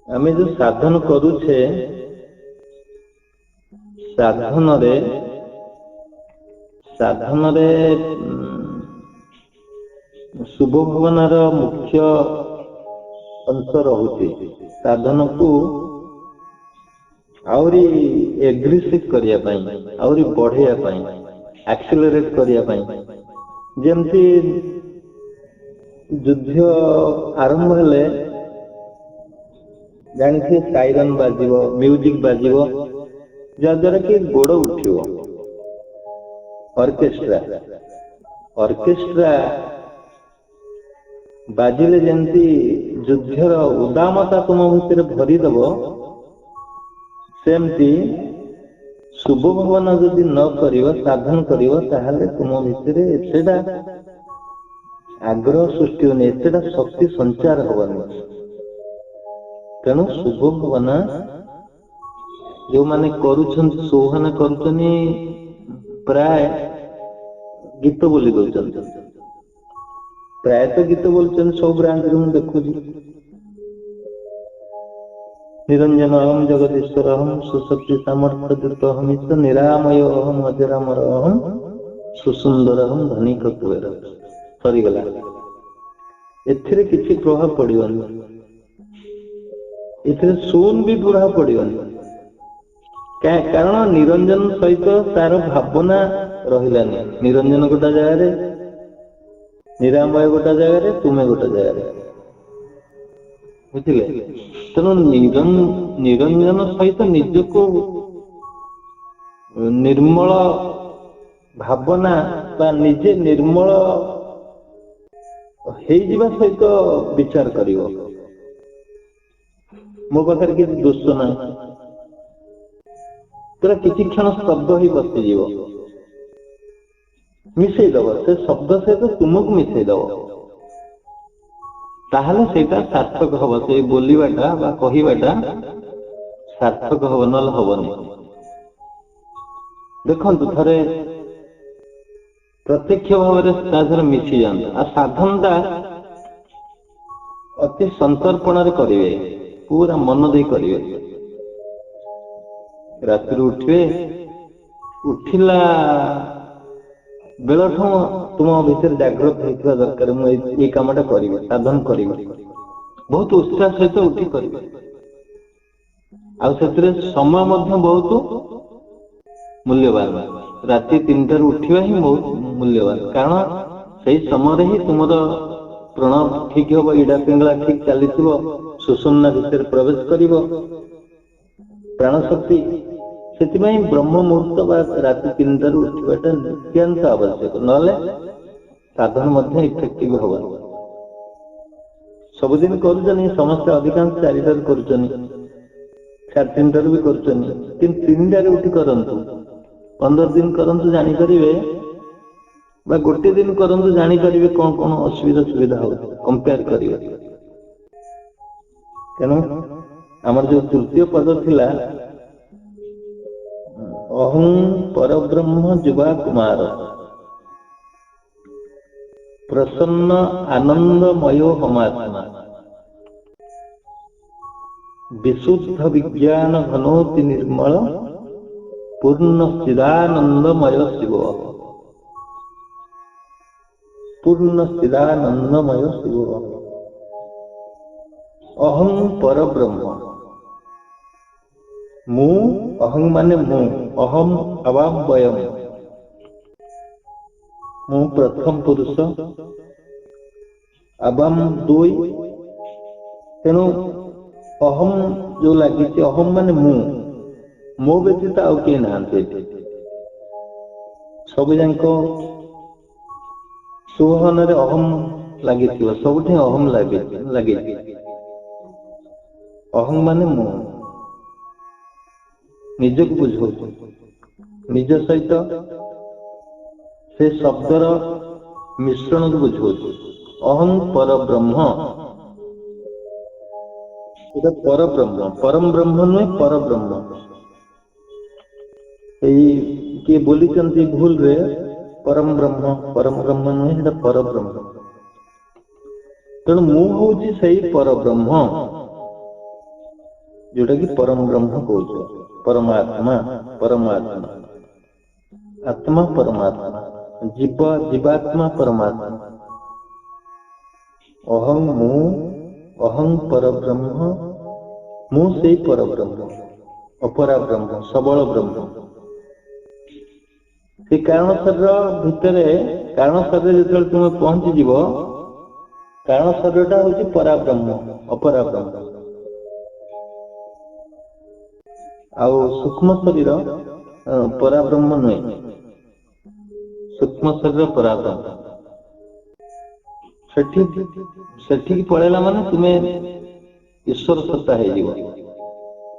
आमे जो साधन करुछे साधन रे शुभ भवनार मुख्य अंश रहुଛି साधन को आउरी एग्रेसिव करिया पई आउरी बढ़िया पई एक्सेलरेट करिया पई जेमती युद्ध आरंभ हेले जानिथे साइरन बाजिबो म्यूजिक बाजिबो जद्वारा कि गोड़ उठिबो ऑर्केस्ट्रा बाजिले जेमती युद्धर उदामता तुम भितर भरी दबो सेमती शुभ भवन यदि न करिवो साधन करिवो ताहले तुम भितर एतेडा आग्रह सृष्टि होने एतेडा शक्ति संचार होबनी तेणु शुभ भवना जो माने करूछन सोहना करूछनी प्राय गीत बोली दउछन प्राय तो गीत बोलछन सब ब्रांच रे हम देखुजी निरंजन अहम जगदीश्वर अहम सुशक्ति सामर्थ्य दुत अहम ईश्वर निरामय अहम अजरामर अहम सुसुंदर अहम धनिक कुबेर सरी गला एथिरे किछि प्रभाव पड़िबनी एथिरे शून भी प्रभाव पड़िबनी कारण निरंजन सहित तार भावना रहिलानी निरंजन गोटा जगह रे निरामय गोटा जगह रे तुमे गोटा जगह रे बुझिले तेणु निरंजन सहित निजको निर्मल भावना बा निजे निर्मल हेई जीवा सहित विचार करिवो मो पाखरे किसी दोष ना तेरा किसी क्षण शब्द ही बसी जीव मिसई दब से शब्द सहित तुमको मिसई दब ताहले सेटा सार्थक हब से बोलीबाटा बा कहिबाटा सार्थक हब नल हबनी देखंतु थरे प्रत्यक्ष भाव में मिसी जाता आ साधनटा अति संतर्पण करेंगे पूरा मन दे करेंगे रात्रि उठे उठिला बेल तुम भीतर जागृत होता दरकार मुझे कामटा करी साधन करी बहुत उत्साह सहित उठी करेंगे आउ समय बहुत मूल्यवान राति 3 उठा ही बहुत मूल्यवान कारण से समय ही तुम प्रणव ठीक हम इड़ा पिंगला ठीक चली सुषुम्ना भितर प्रवेश कर प्राण शक्ति से ब्रह्म मुहूर्त राति 3 उठाटा नित्यांत आवश्यक ना साधन इफेक्टिव हम सबुदिन कर समस्त अधिकांश 4 कर 3:30 भी कर 3 उठी करंतु 15 दिन करंतु जानी करिवे बा गोटे दिन करंतु जानी करिवे कौन कौन असुविधा सुविधा हो कंपेयर करिवे तेणु हमर जो तृतीय पद थिला अहं परब्रह्म जुवा कुमार प्रसन्न आनंदमयो हमात्मा विशुद्ध विज्ञान घनोति निर्मल पूर्ण चिदानंदमय शिव पूर्ण चिदानंदमय शिव अहं परब्रह्म मु अहं माने मु अहम अवाम वयम मु प्रथम पुरुष अवाम 2 तेणु अहम जो लगी अहम माने मु मो व्यतीत आउ किए ना सब जाक सुहन अहम लगी सब अहम लगे अहम माने मु निज को बुझ निज सहित से शब्दर मिश्रण को बुझ अहम परब्रह्म परब्रह्म परम ब्रह्म नुहे परब्रह्म किए बोली भूल रे परम ब्रह्म नुहे पर ब्रह्म तेणु मु हूँ से पर ब्रह्म जोटा कि परम ब्रह्म कौच, परमात्मा परमात्मा, आत्मा परमात्मा, जीव जीवात्मा परमात्मा, अहं मु, अहं पर ब्रह्म, मु से पर ब्रह्म, अपरा ब्रह्म, सबल ब्रह्म। से कारण शरीर भितर, कारण शरीर जो तुम पहुंची जीव, कारण शरीर हूँ परा ब्रह्म, अपरा ब्रह्म। आउ सूक्ष्म शरीर परा ब्रह्म नुहे, सूक्ष्म शरीर परा ब्रह्म। सेठी पड़ेला माने तुम्हें ईश्वर सत्ता है जीव,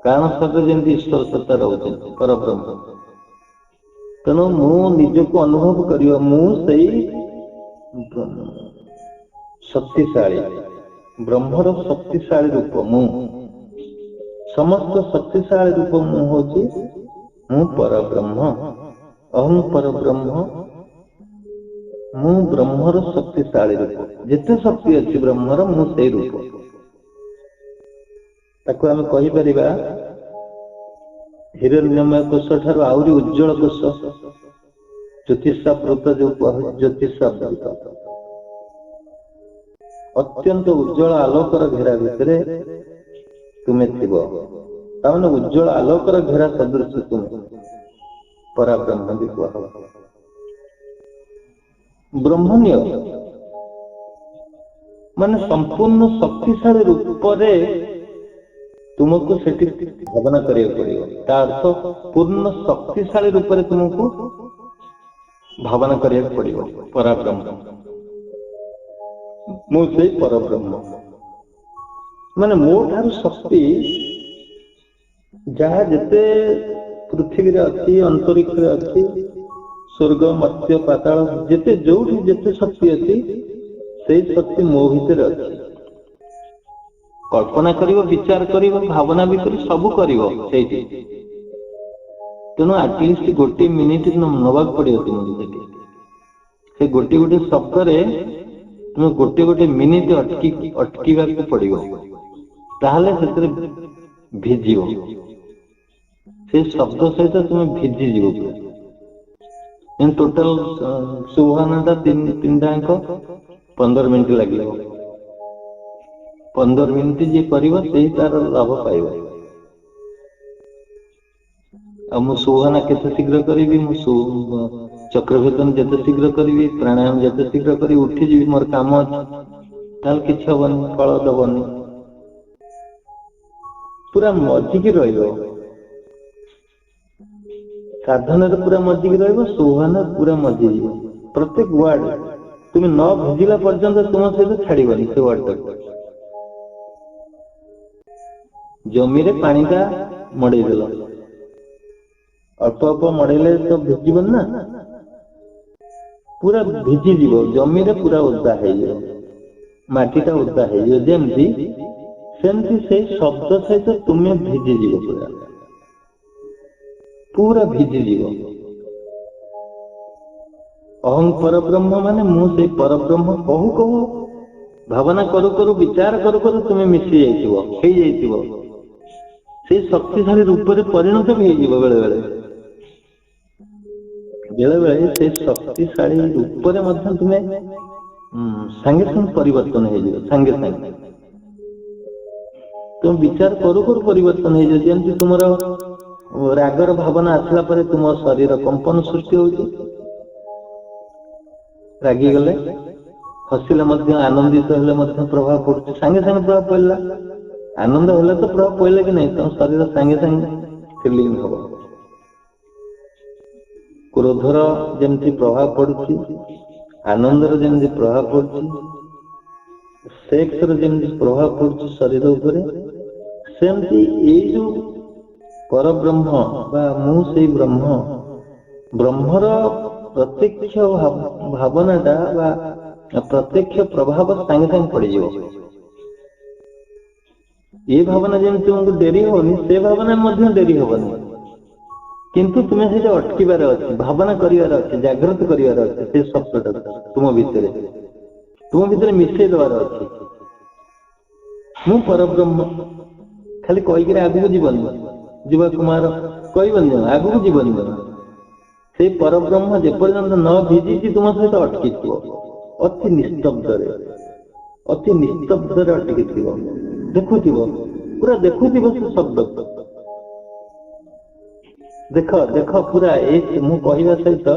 कारण शरीर जमी ईश्वर सत्ता रोचे पर ब्रह्म। तेणु मु निजको अनुभव करियो, मु सही शक्तिशाली ब्रह्मर शक्तिशाली रूप, मु समस्त शक्तिशाली रूप मु होची, मु पर ब्रह्म, अहं पर ब्रह्म, मु ब्रह्मर शक्तिशाली रूप। जिते शक्ति अच्छी ब्रह्मर मु से रूप, ताको आम कहि परिबा हिरण्यमय कोश ठारू आहुरी उज्जवल कोश, ज्योतिषावृत जो कह ज्योतिषावृत, अत्यंत उज्जवल आलोकर घेरा भितर तुम्हें थिब, ताने उज्जवल आलोकर घेरा सदृश तुम्हें परा ब्रह्म भी कह। ब्रह्मण्य माने संपूर्ण शक्तिशाली रूप रे तुमको सेठी भावना करिया पड़ियो। ता अर्थ पूर्ण शक्तिशाली रूप रे तुमको भावना करिया पड़ियो परा ब्रह्म, मु से पर ब्रह्म। माने मो ठारू शक्ति जहाँ जिते पृथ्वी रे अच्छी, अंतरिक्ष रे अच्छी, स्वर्ग मत्स्य पाताल जिते जोठी जिते शक्ति अच्छी, से शक्ति मो भीतर अच्छी। कल्पना करिवो, विचार करिवो, भावना भी करी, सब करिवो सेठी। तेणु आटलिस्ट गोटे मिनिट नवाक पड़ियो तुमको सेठी। से गोटे गोटे शब्द रे तुम गोटे गोटे मिनिट अटकीवा पड़ियो, ताहले सेतरे भिजियो, से शब्द सहित तुम भिजी जीवो। टोटल सुहाना तीन टाक 15 मिनिट लगे, 15 मिनिट जी करिवो से तार लाभ पाइब। मु सुहाना केते शीघ्र करी, मु चक्रभेदन जिते शीघ्र करी, प्राणायाम जिते शीघ्र करी उठी जी मोर काम अच्छे किसी हेनी, फल दबनी। पूरा मजिकी रहिबो, साधन पूरा मजिकी रहिबो, सुहाना पूरा मजी जीव। प्रत्येक वार्ड तुम न भिजिला पर्यंत तुम सहित छाड़बनी से वार्ड तक। जमी रे पानी का मड़े देल, अल्प अल्प मड़ेले तो भिजबन ना, पूरा भिजी जीव। जमी रे पूरा ओदा है, माटीटा ओदा है जमती, सेमती से शब्द सहित तुम्हें भिजी जीव, पूरा पूरा भिजी जीव। अहं पर ब्रह्म माने मु से पर ब्रह्म कहू कहू, भावना करू करू, विचार करू करू तुम्हें मिसी जाइथिबो, हेई जाइथिबो, से शक्तिशाली रूप रे परिणत भी हेई जीवो। बेले बेले बेले बेले से शक्तिशाली रूप रे मध्य तुम्हें संगे संगे परिवर्तन हेई जीवो, संगे संगे तुम विचार करू करू परिवर्तन हेई जीवो। जेंति तुमरो रागर भावना आसला परे तुम शरीर कंपन सृष्टि होउची, रागी गले हसिले मध्य, आनंदित हेले मध्य प्रभाव पड़ुची, संगे संगे प्रभाव पड़ला। आनंद हेले तो प्रभाव पड़ले कि नहीं, तुम शरीर संगे संगे फीलिंग हबो। क्रोधर जेमती प्रभाव पड़ुची, आनंदर जेमती प्रभाव पड़ुची, सेक्सर जेमती प्रभाव पड़ुची शरीर उपरे, सेमती एई जो पर ब्रह्म बा मु से ब्रह्म, ब्रह्मर प्रत्यक्ष भावनाटा बा प्रत्यक्ष प्रभाव संगे संगे पड़ जाओ। ये भावना जमी तुमको डेरी होनी, से भावना मध्य डेरी होबनी, किंतु तुम्हें से अटकीबार अच्छी, भावना करिवार अच्छी, जागृत करिवार अच्छी, से शब्दटा तुम भीतर मिसई देवार अच्छी। मु पर ब्रह्म खाली कहीकि आगू जीवन युवा कुमार कहबनी आगू जीवन से परब्रह्म जेपर्यंत न भिजी तुम सहित अटकी अति निस्तब्धरे अटकी देखुव पूरा देखुव से शब्द देख देख पूरा मु कहवा सहित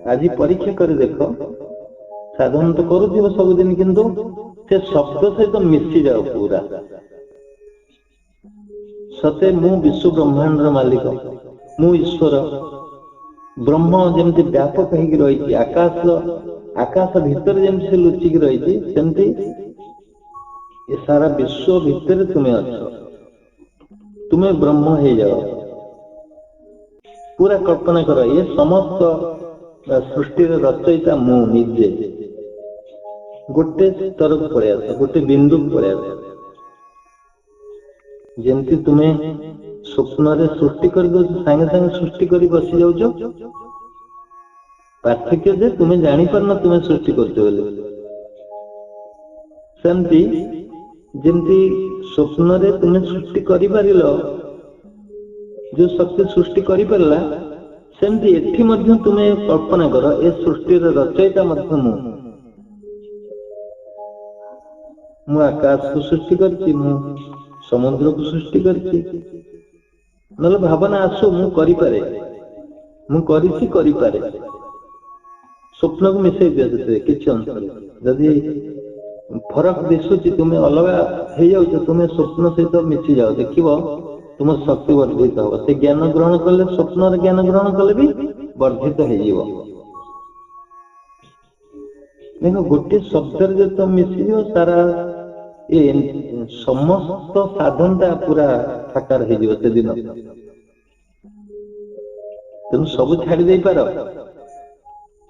आज परीक्षा कर देख साधारणतः करुव सबुदिन किंतु से शब्द सहित मिसी जाओ पूरा सते मु विश्व ब्रह्मांड मालिक मु ईश्वर ब्रह्म जमती व्यापक होगी रही आकाश आकाश भितर जमी से लुचिकी रही सेमती ये सारा विश्व भितर तुम्हें अच्छ तुम्हें ब्रह्म हो जाओ पूरा कल्पना कर ये समस्त सृष्टि रचयिता मु निजे गोटे स्तर को पड़े आस गोटे बिंदु को पड़े आस जमती तुम्हें स्वप्न रे सृष्टि कर सागे सागे सृष्टि कर बसी जाऊच पार्थक्य जे तुम्हें जानी पारना तुम्हें सृष्टि करमती जमती स्वप्न रे तुम्हें सृष्टि कर जो शक्ति सृष्टि कर सेमती एठी मध्य तुम्हें कल्पना कर ए सृष्टि रचयिता मध्य मु आकाश को सृष्टि करछि मु समुद्र को सृष्टि करछि नले भावना आसो मु करि पारे मु करिछि करि पारे स्वप्न को मिसई दिया किछि अंश जदि फरक दिशुछि तुम्हें अलग हो जाओ तुम्हें स्वप्न सहित मिसी जाओ देखिबो तुम शक्ति वर्धित हो से ज्ञान ग्रहण कले स्वप्न ज्ञान ग्रहण कले भी वर्धित हो देख गोटे शब्द जो तुम मिसी जाओ सारा ये समस्त साधनता पूरा साकार हो से दिन तुम सब छाड़ी दे पार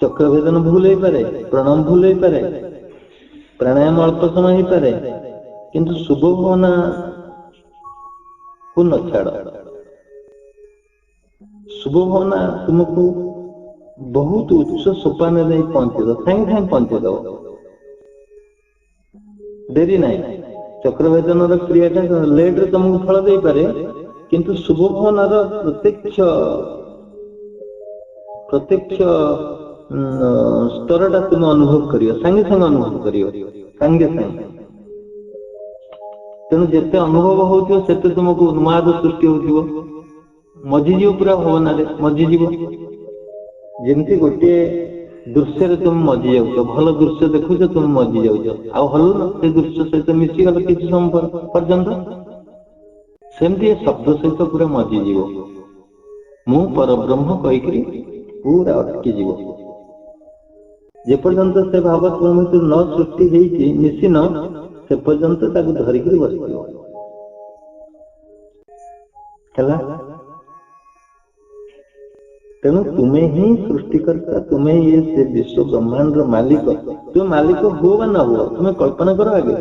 चक्र भेदन भूल हो पारे प्रणाम भूल हो पारे प्राणायाम अल्प समय हो पारे किंतु शुभ भावना को न छाड़ शुभ भावना तुमको बहुत उच्च सोपान नहीं पहुंचे सागे सागे पहुंचे दो देरी नहीं चक्रभेदन क्रियाटा लेट रे तुमको फल दे पारे किंतु शुभ भावनार प्रत्यक्ष स्तरटा तुम अनुभव करियो सागे सागे अनुभव करियो सागे सागे तेणु जिते अनुभव होथियो सेते तुमको उन्माद सृष्टि होथियो मजिजीव पूरा भावना रे मजिजीव जेमती गोटे दृश्य रे तुम मजी जाउछ भल दृश्य देखुछ तुम मजी जाउछ आ हल्लो न से दृश्य सहित मिसी गल किछि समय पर्यंत सेमती शब्द सहित पूरा मजी जीव मु परब्रह्म कहिकरी पूरा अटकी जीव जे पर्यंत से भाव तुम न सृष्टि हेछि मिसी न से पर्यंत ताकू धरिकरी बसियो हला तेणु तुम्हें ही सृष्टिकर्ता तुम्हें ये से विश्व ब्रह्मांड मालिक तुम मालिक हो वा न हो तुम्हें कल्पना करो आगे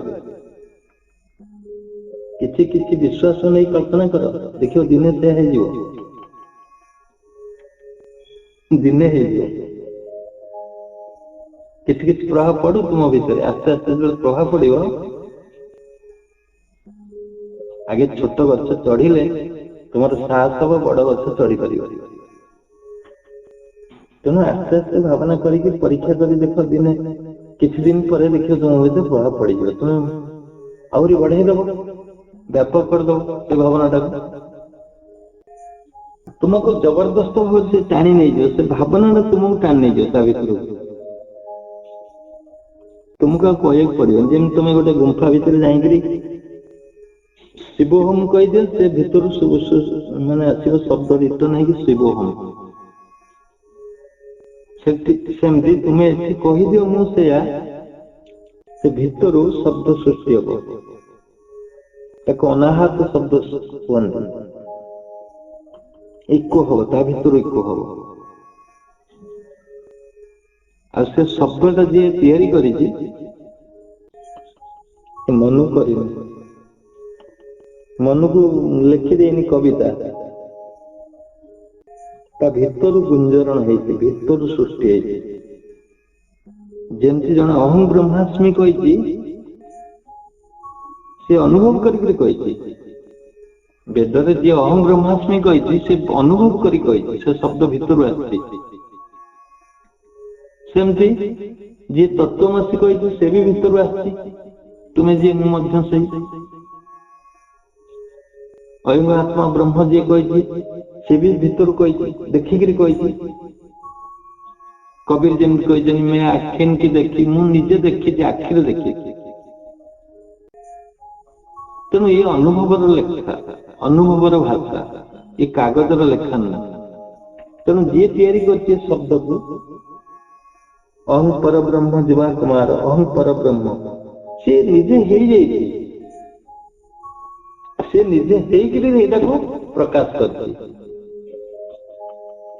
किसी किसी विश्वास नहीं कल्पना करो देखियो दिने से है जो दिने है जो किसी किसी प्रभाव पड़ू तुम भीतर आस्ते आस्ते जो प्रभाव पड़ो आगे छोट गछ चढ़िले तुम साहस हम बड़ गछ चढ़ी पार तेणु आस्ते आस्ते भावना करके परीक्षा कर देख दिने किसी दिन पर देखिए तुम भीतर प्रभाव पड़ जाए तुम आहरी बढ़ाई दब व्यापक करदब से भावना तुमको जबरदस्त भाव से टाणी नहीं जाओ से भावना तुमको टाणी नहीं जाओ भर तुमको कह पड़ो जमी तुम गोटे गुंफा भितर जाकि शिव होम कहीदे से भितर माने आसो शब्द रिटर्न है शिव होम सेमती तुम्हें कहीदिव मुझे से भितर शब्द सृष्टि हम ताको अनाहत शब्द कहते एको हम ता भितर एको हम आ से शब्दटा जी तैयारी करिछि मनु कर मनु को लिखि देनी कविता ता भितर गुंजरण है भितर सृष्टि है जमती जन अहं ब्रह्मास्मि कही से अनुभव करके कही वेदरे जी अहम ब्रह्मास्मि कही से अनुभव करी कही से शब्द भितर आसी सेमती जी तत्वमसी कही से भी भितर आसी तुम्हें जी मध्य से अयम आत्मा ब्रह्म जी कही से भी भितर कही देखिक कही कबीर जमी कही मैं आखिन की देखी मुझे देखी आखिर देखी तेणु ये अनुभवर लेखा अनुभवर भाषा ये कागजर लेखा ना तेणु जी तैयारी करछे शब्द को अहं पर ब्रह्म जीवा कुमार अहं पर ब्रह्म से निजे हो जाइए से निजे हो प्रकाश करछे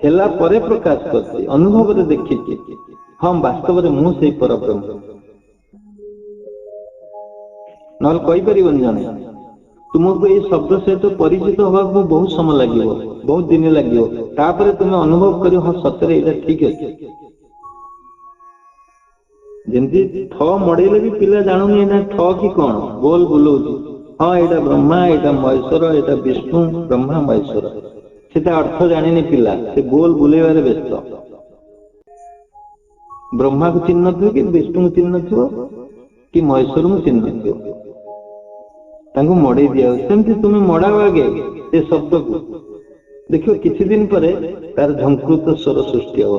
हेला परे प्रकाश करछे अनुभव रे देखिछे हम वास्तव रे मु से पर ब्रह्म नल कहि परिबन जाने तुमको ये शब्द से तो परिचित होगा को बहुत समय लगे बहुत दिन लगे तापर तुम अनुभव करो हाँ सतरे ये ठीक है जमती ठ मड़ेले भी पिला जानूनी ना ठ कि कौन बोल बुलाऊँ हाँ यहाँ ब्रह्मा यहाँ महेश्वर यहाँ विष्णु ब्रह्मा महेश्वर से अर्थ जानी पिला से बोल बुलेबार व्यस्त ब्रह्मा को चिन्ह थो कि विष्णु को चिन्ह थो कि महेश्वर को चिन्ह थो तांको मड़े दिया सेमती तुम्हें मड़ाओ आगे ये शब्द को देखो किसी दिन पर तार झंकृत स्वर सृष्टि हो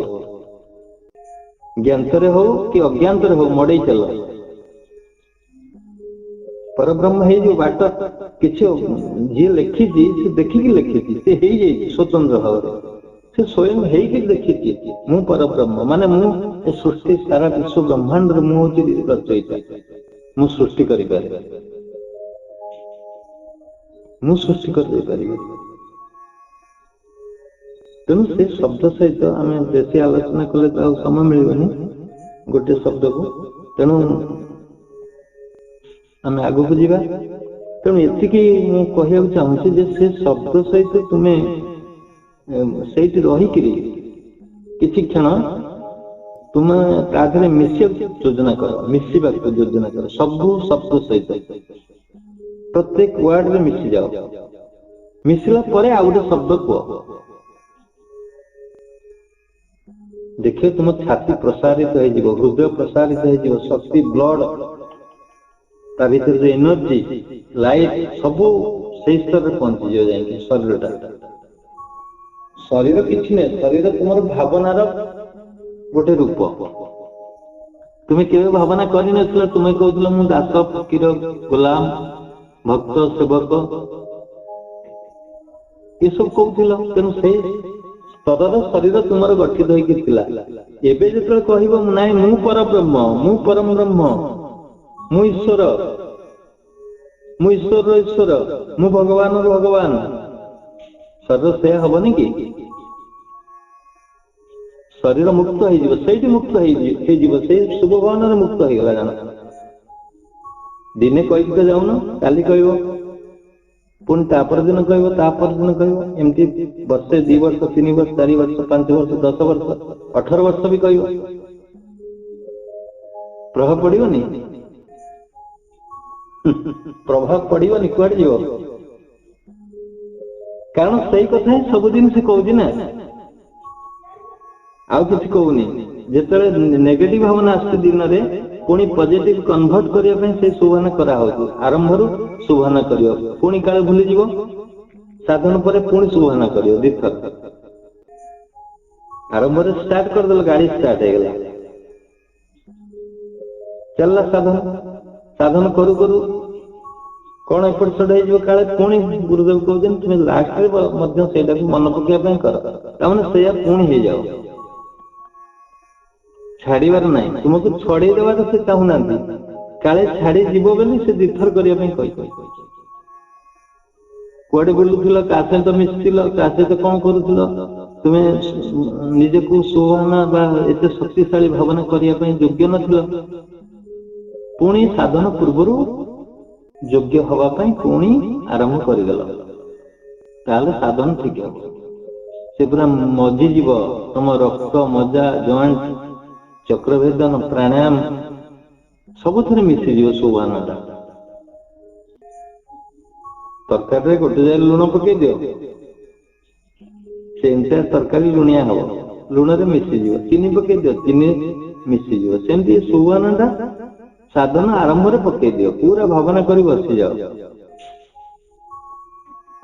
ज्ञातरे हो कि अज्ञातरे हो मड़े चल पर ब्रह्म है जो बाट किसी जी लिखी से देखिकी लिखी से हो जाए स्वतंत्र भाव से स्वयं हो देखी मु पर ब्रह्म माने मु सृष्टि सारा विश्व ब्रह्मांड मु हूँ रचयिता मु सृष्टि करि पारे मु सृष्टि कर दे पारि तेणु से शब्द सहित आम बेसी आलोचना कले तो समय मिलबनी गोटे शब्द को तेणु आम आगु को जीवा तेणु एतिकी मु कहया चाहूँ जे से शब्द सहित तुम्हें सेठी रही किछि क्षण तुम ताधरे मिसिया योजना कर मिसिबा योजना कर सब शब्द सहित प्रत्येक वर्ड में मिसी जाओ मिसिला परे आ गोटे शब्द कह देखिए तुम छाती प्रसारित हो हृदय प्रसारित हो शक्ति ब्लड ता भीतर जो एनर्जी लाइट सब से स्तर में पहुंची जाए शरीर किसी नहीं शरीर तुम भावनार गोटे रूप तुम्हें केवे भावना कर तुम्हें कहूल मु दास फकीर गुलाम भक्त सेवक ये सब कहूल तेणु से स्तर शरीर तुम गठित होता कह नाई मु पर ब्रह्म मु परम ब्रह्म मु ईश्वर ईश्वर मु भगवान भगवान शरीर से हबनी कि शरीर मुक्त हो मुक्त हो शुभ भावना मुक्त हो गला जाना दिने कहीकि तो जाऊन काली कह पुणी तापर दिन तापर दिन एमती वर्षे 2 वर्ष 3 वर्ष 4 वर्ष 5 वर्ष 10 वर्ष 18 वर्ष भी कह प्रभाव पड़ोनी प्रभाव पड़ोनी कुआड़े जीव कारण से कथा ही सबुदिन से कहूँ ना आउ कि कहूनी जिते नेगेटिव भावना आस दिन में पुणी पॉजिटिव कन्वर्ट करने से सुभाना करा आरंभ सुभाना कर पुणी काले भूली जीव साधन पर पुणी सुभाना कर दिथर आरंभ स्टार्ट करदे गाड़ी स्टार्ट हो गला चलला साधन साधन करू करू कौन एपट सेट हो काले पुणी गुरुदेव कहते तुम्हें लास्ट से मन पकड़ा कर पुणी हो जाओ छाड़बार ना तुमको छड़े देवा से चाहूना काले छाड़ी जीव बोली से दिथर करने कुआडे बुलूल क्या सहित मिशिल क्या सहित कौन करूल तुम्हें निजे को सुहाना एत शक्तिशाली भावना करने योग्य नथिल पुणी साधन पूर्व योग्य हवापाई पुणी आरंभ करगल ताले साधन ठीक हम से पूरा मजिजीव तुम रक्त मजा जॉइंट चक्रभेदन प्राणायाम सबुथ मिशीज सुभाना तरकारी गोटे जाए लुण पकई दियो से एंटायर तरकारी लुणिया हम लुण रे मिसीज चीनी पकई दियो चीनी मिसीज सेमती सुहाना साधन आरंभ रे पकई दियो पूरा भावना करी बसी जाओ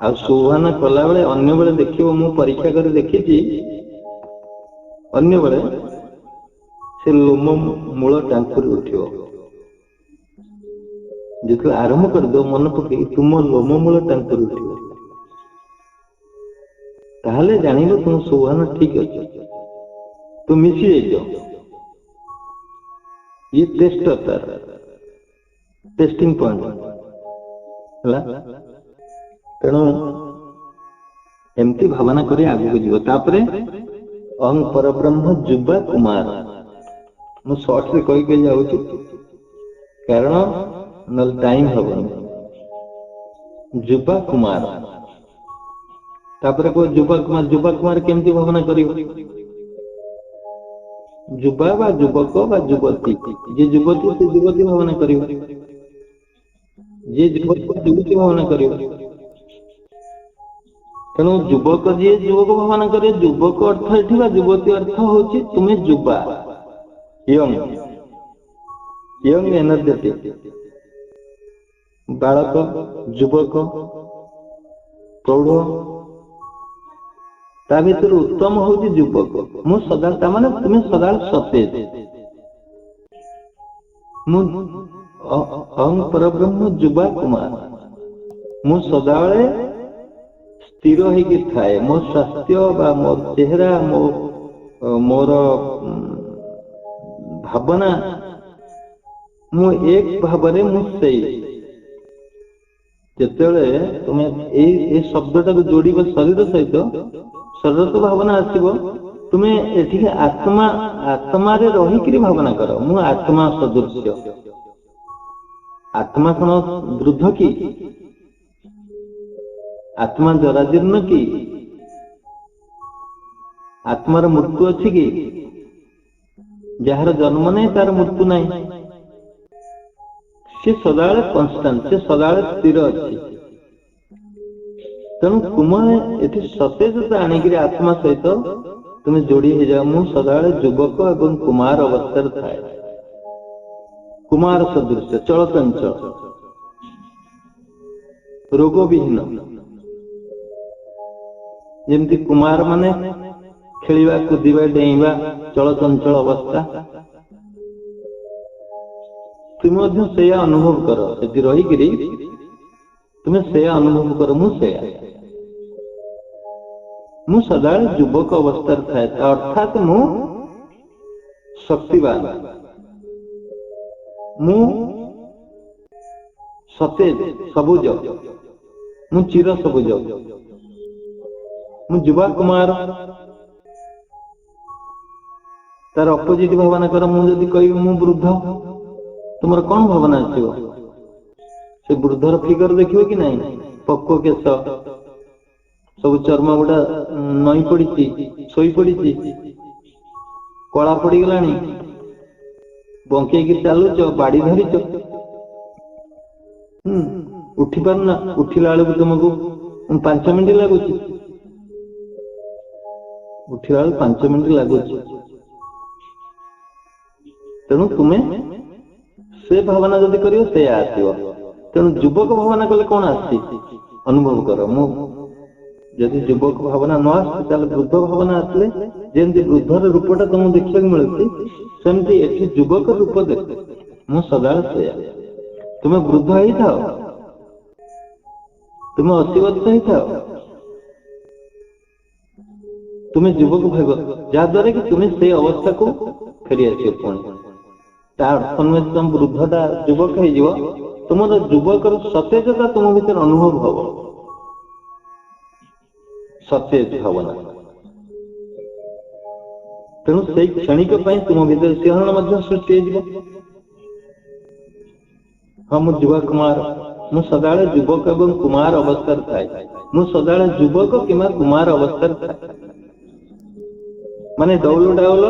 आ सुहाना कला बेले अन्य बेले देखिबो मु परीक्षा कर देखिछि अन्य बेले से लोम मूल टांकुरी उठियो जिते आरंभ कर दो मन पकई तुम लोम मूल टांकुरी उठियो ताहले जानिबो तुम सुहाना ठीक अछि तो मिसी जाइयो ये टेस्ट होता है टेस्टिंग पॉइंट हला तेणु एमती भावना करी आगु को जीव तापरे अहं परब्रह्म जुबा कुमार मु शॉर्ट से कहि के जाउची कारण नल टाइम हबन जुबा कुमार तापरे को जुबा कुमार केमती भावना करियो जुबा बा युवक बा युवती जे युवती से युवती भावना करियो जे युवती भावना करियो तेणु युवक जी युवक भावना करे युवक अर्थ एठी बा युवती अर्थ होची तुमे युवा यंग एनर्जेटिक बालक युवक प्रौढ़ ता भीतर उत्तम होची युवक मु सदा ता माने तुमे सदा सतेज मु अहं परब्रह्म जुबा कुमार मु सदाळे स्थिर होगी थाए मो स्वास्थ्य बा मो चेहरा मोर भावना मु एक भावरे मु सेई जेतेबेले तुमे ए शब्दटा को जोड़िबो शरीर सहित शरीर तो भावना आसीबो तुमे एठी आत्मा रे रही करी भावना करो मु आत्मा सदृश्य आत्मा कोन वृद्ध की आत्मा जराजीर्ण की आत्मार मृत्यु अच्छी कि जार जन्म नहीं तार मृत्यु नहीं से सदाळे कन्स्टांट से सदाळे स्थिर अच्छी तेणु तुम ये सतेजता आनिक आत्मा सहित तुम्हें जोड़ी हो जाओ मु सदाळे युवक एवं कुमार अवस्था थाए कुमार सदृश चलचंचल रोग विहीन जमती कुमार माने खेलिबा कुदिबा डेइबा चलचंचल अवस्था तुम से अनुभव कर सेठी रही करी तुम्हें से अनुभव कर मु सदा युवक अवस्था थाए अर्थात मु शक्तिवान मु सतेज सबुज मु चिर सबुज मु युवा कुमार तार अपोजिट भावना कर मुझे कह मु वृद्ध तुम कौन भावना आसो से वृद्धर फिगर देखियो कि नहीं पक्व केश सब चर्म गुड़ा नई पड़ी शोई पड़ी कला पड़गला बंकई चलुच बाड़ी धरीच उठी पारना उठिला बेलू तुमको 5 मिनिट लगुच उठिला 5 मिनिट लगुच तेणु तुम्हें से भावना जदि करियो से आसीबो तेणु युवक भावना कले कौन आसी अनुभव कर मु यदि युवक भावना न आसे ताले वृद्ध भावना आसले जेमती वृद्धर रूपटा तुम देखा मिलती सेमती एठी युवक रूप देख मु सदा से तुम्हें वृद्ध ही था तुम्हें 80 वर्ष ही था तुम्हें युवक भाव जहाद्वारा कि तुम्हें से अवस्था को फेरी आस पुणी तुम वृद्धटा युवक हो तुम युवकर सतेजता तुम भीतर अनुभव हम सतेज भावना तेणु से क्षणिक तुम भीतर सिंहरण सृष्टि हाँ मु युवा कुमार मु सदाळे युवक एवं कुमार अवस्था थाए मु सदाळे युवक किंवा कुमार अवस्था थाए माने डौल डाउल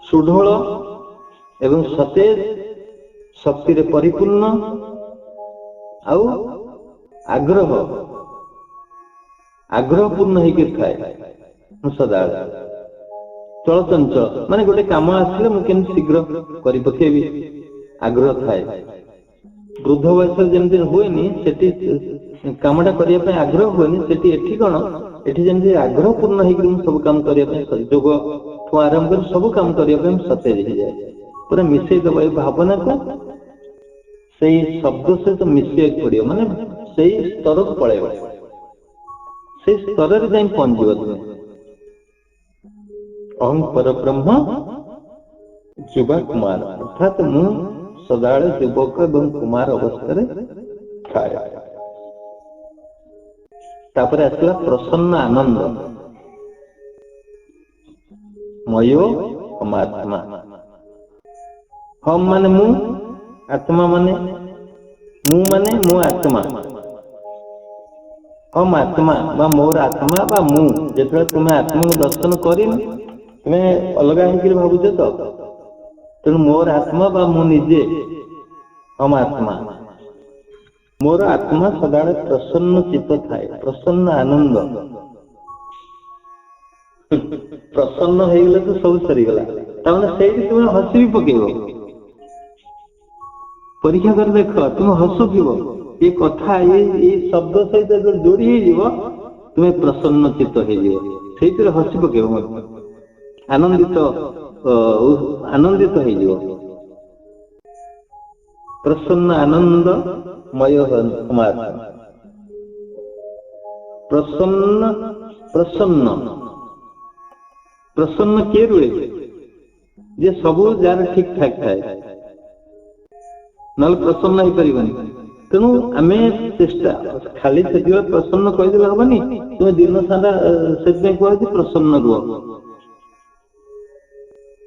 सुढोल एवं सतेज शक्ति रे परिपूर्ण आउ आग्रह पूर्ण होकर थाए सदाବେଳେ चलचंचल माने गोटे काम आसिले मु केमति शीघ्र करि पकेबी आग्रह थाए। वृद्ध वयस जमती हुएनि सेठी कामटा करिया पे आग्रह हुएनि सेठी एठी कोन एठी जमती आग्रह पूर्ण होकर सब काम करिया पे योग ठू आरंभ कर सब काम करिया पे सतेज हो जाए पूरा मिसई दबा भावना को सही शब्द से तो मिसई पड़ियो माने सही स्तर को पळेबो से स्तर रे जाई पहुंचबो तुम अहं परब्रह्म युवा कुमार अर्थात मु सदाळे युवक एवं कुमार अवस्था रे थाए। तापरे आसला प्रसन्न आनंद मयो अमात्मा हम माने मु आत्मा माने मु आत्मा हम आत्मा बा मोर आत्मा बा मु जेतले तुमे आत्मा को दर्शन करिन तुमे अलगा होकर भाबुछ तो तेणु मोर आत्मा बा मु निजे हम आत्मा मोर आत्मा सदाळे प्रसन्न चित्त थाए प्रसन्न आनंद प्रसन्न हो गले तो सब सरी गला ताने सेठी तुम हसी भी पकेबो परीक्षा कर देख तुम हसुथिबो ये कथा ये शब्द सहित जो जोड़ी हो तुम्हें प्रसन्न चित्त हो हसी पकेब आनंदित आनंदित हो प्रसन्न आनंदमय प्रसन्न प्रसन्न प्रसन्न किए रुए जे सबू जार ठीक ठाक थाए नल प्रसन्न हो पारिबनी तेणु आमे चेष्टा खाली से प्रसन्न कहीदेले हेनी तुम्हें दिन सारा से कह प्रसन्न रुह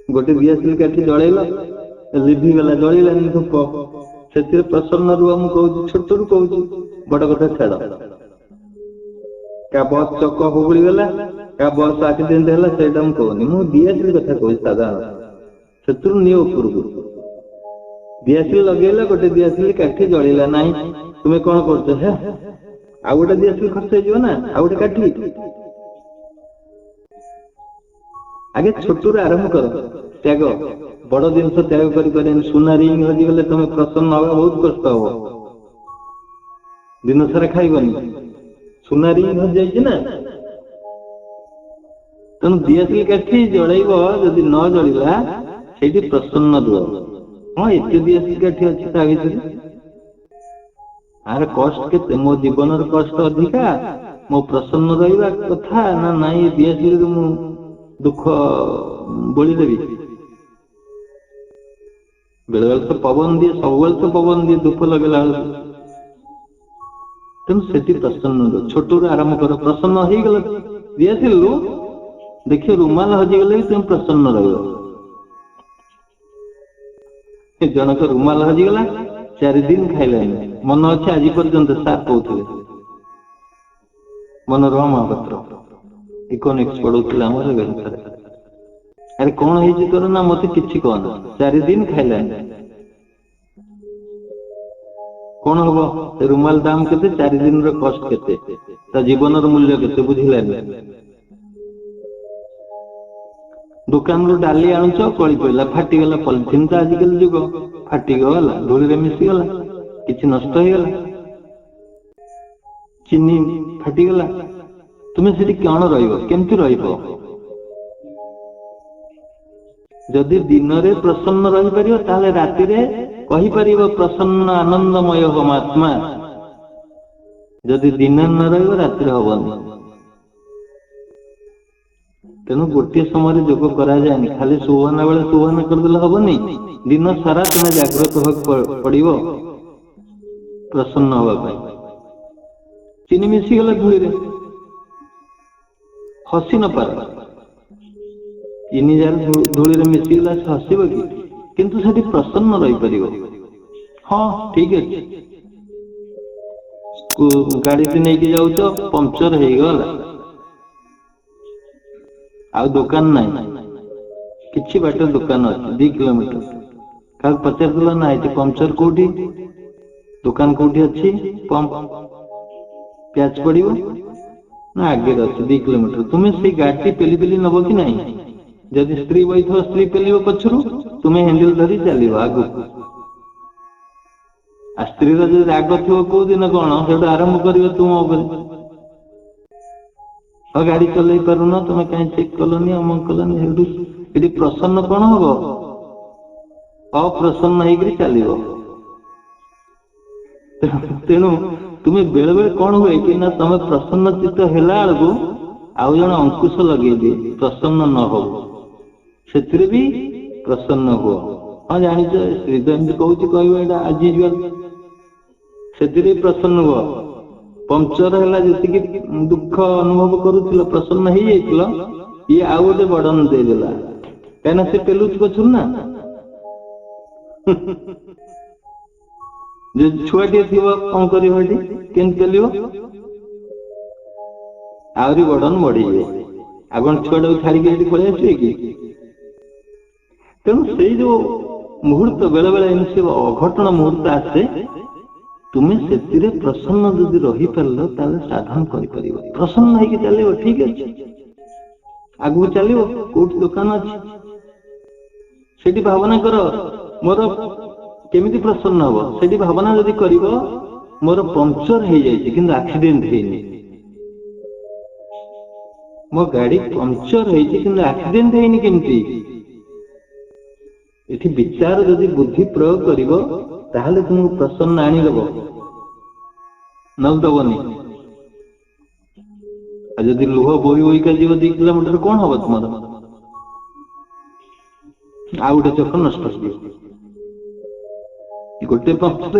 गोटे दियासिल काठी जलैल लिभिगला जलैलानी धूप से प्रसन्न रुह मु कहूँ छोट छोट कहूँ बड़ कथा छाड़ क्या बस चक हुगुड़ी गला क्या बस आक्सीडेंट है से कहूनी मु दियासिल कथा कहूँ साधारण से नियो उपरकू दियासिल लगेला गोटे दियासिल काठी जलिला नहीं तुम्हें कौन कर आउ गोटे दियासिल खर्च हो ना आउ गोटे काठी आगे छोटू आरंभ कर त्याग बड़ जिनस त्याग कर सुना रिंग हजिगले तुम्हें प्रसन्न हवा बहुत कष्ट हम दिन सारा खाइबनी सुना रिंग हजि ना तेणु दियासिल काठी जलैब जदि न जलिला से प्रसन्न रुह हाँ एत दियासिल काठी अच्छी ता भर आर कष्ट के मो जीवन कष्ट अधिका मो प्रसन्न रहा कथा ना नाई दियासिल मु दुख बोली देवी बेले बेले तो पवन दिए सब तो पवन दिए धूप लगेला तेणु से प्रसन्न छोट आरंभ कर प्रसन्न हो गल दियासिल देखिए रुमाल हजिगले तुम प्रसन्न रह जनक रुमाल हजिगला 4 दिन खाइला मन अच्छे आज पर्यंत सार कहते मनोरमा महापात्र इकोनॉमिक्स पढ़ुला अरे कौन है तोर ना मत कि कहना 4 दिन खाइला कौन हम रुमाल दाम के 4 दिन कष्ट के जीवन मूल्य के बुझिला दुकान रू डाली आणुच कली पड़ा फाटीगला पॉलिथिन तो आजिकल जुग फाटीगला धूली मिसीगला किसी नष्ट हो गला चीनी फाटीगला तुम्हें से कौन रमती रदि दिन में प्रसन्न रहीपर ताले राति कही पार प्रसन्न आनंदमय हम आत्मा जदि दिन न राति हबनी तेणु गोटे समय योग करा जाए खाली सुहाना बेले सुहाना करदे हेनी दिन सारा तुम्हें जागृत पड़ो प्रसन्न हाँपाई चीनी मिसीगला धूली हसी न पार चीनी जार धूली मिसीगला से हसब कि प्रसन्न रहीपर हाँ ठीक अच्छे गाड़ी से नहीं जाऊच पंक्चर हो गला आउ दुकान ना कि बाट दुकान अच्छे 2 किलोमीटर क्या पचार ना ये पंक्चर कौटी दुकान कौटी अच्छी पंप प्याच पड़ो ना आगे अच्छे 2 किलोमीटर तुम्हें से गाड़ी पेली पेली नब कि ना जदि स्त्री बही स्त्री पेल पछरू तुम्हें हैंडल धरी चलो आग स्त्री जो राग थो कौ दिन कौन से आरंभ कर तुम गाड़ी चल पारुन तुम कहीं चेक कलनि अमक कलनि ये प्रसन्न कौन हम अप्रसन्न होकर चलो तेणु तुम्हें बेले बेले कौन हुए कि ना तुम प्रसन्न चित्त हैला बेलू आउ जन अंकुश लगे प्रसन्न न हो से भी प्रसन्न हुआ हाँ जानी श्री कहूँ कह आज से प्रसन्न हुआ पंक्चर है जी दुख अनुभव करुल प्रसन्न हो जाइल ये आउ गोटे बर्डन देदेला कहीं से पेलुच पछुर ना जो छुआटे थी कौन कर पेल आहरी बर्डन बढ़ी जाए आग छुआटा को छाड़ी पलि आसवे कि तेणु से जो मुहूर्त बेले बेले एमती अघटन मुहूर्त आसे तुम्हें से प्रसन्न जदि रही पार साधन कर प्रसन्न होगी चलो ठीक अच्छे आगू चलो कोट दुकान अच्छी भावना कर मोर केमिति प्रसन्न हम से भावना जदि कर मोर पंक्चर हो जाए एक्सीडेंट है मो गाड़ी पंक्चर एक्सीडेंट है केमती ये विचार जदि बुद्धि प्रयोग कर तुमको प्रसन्न आनीदेव नदबनी जदि लुह बोही बोहिका जीव 2 किलोमीटर कौन हम तुम आउ गोटे चक नष्ट गोटे पंक्चर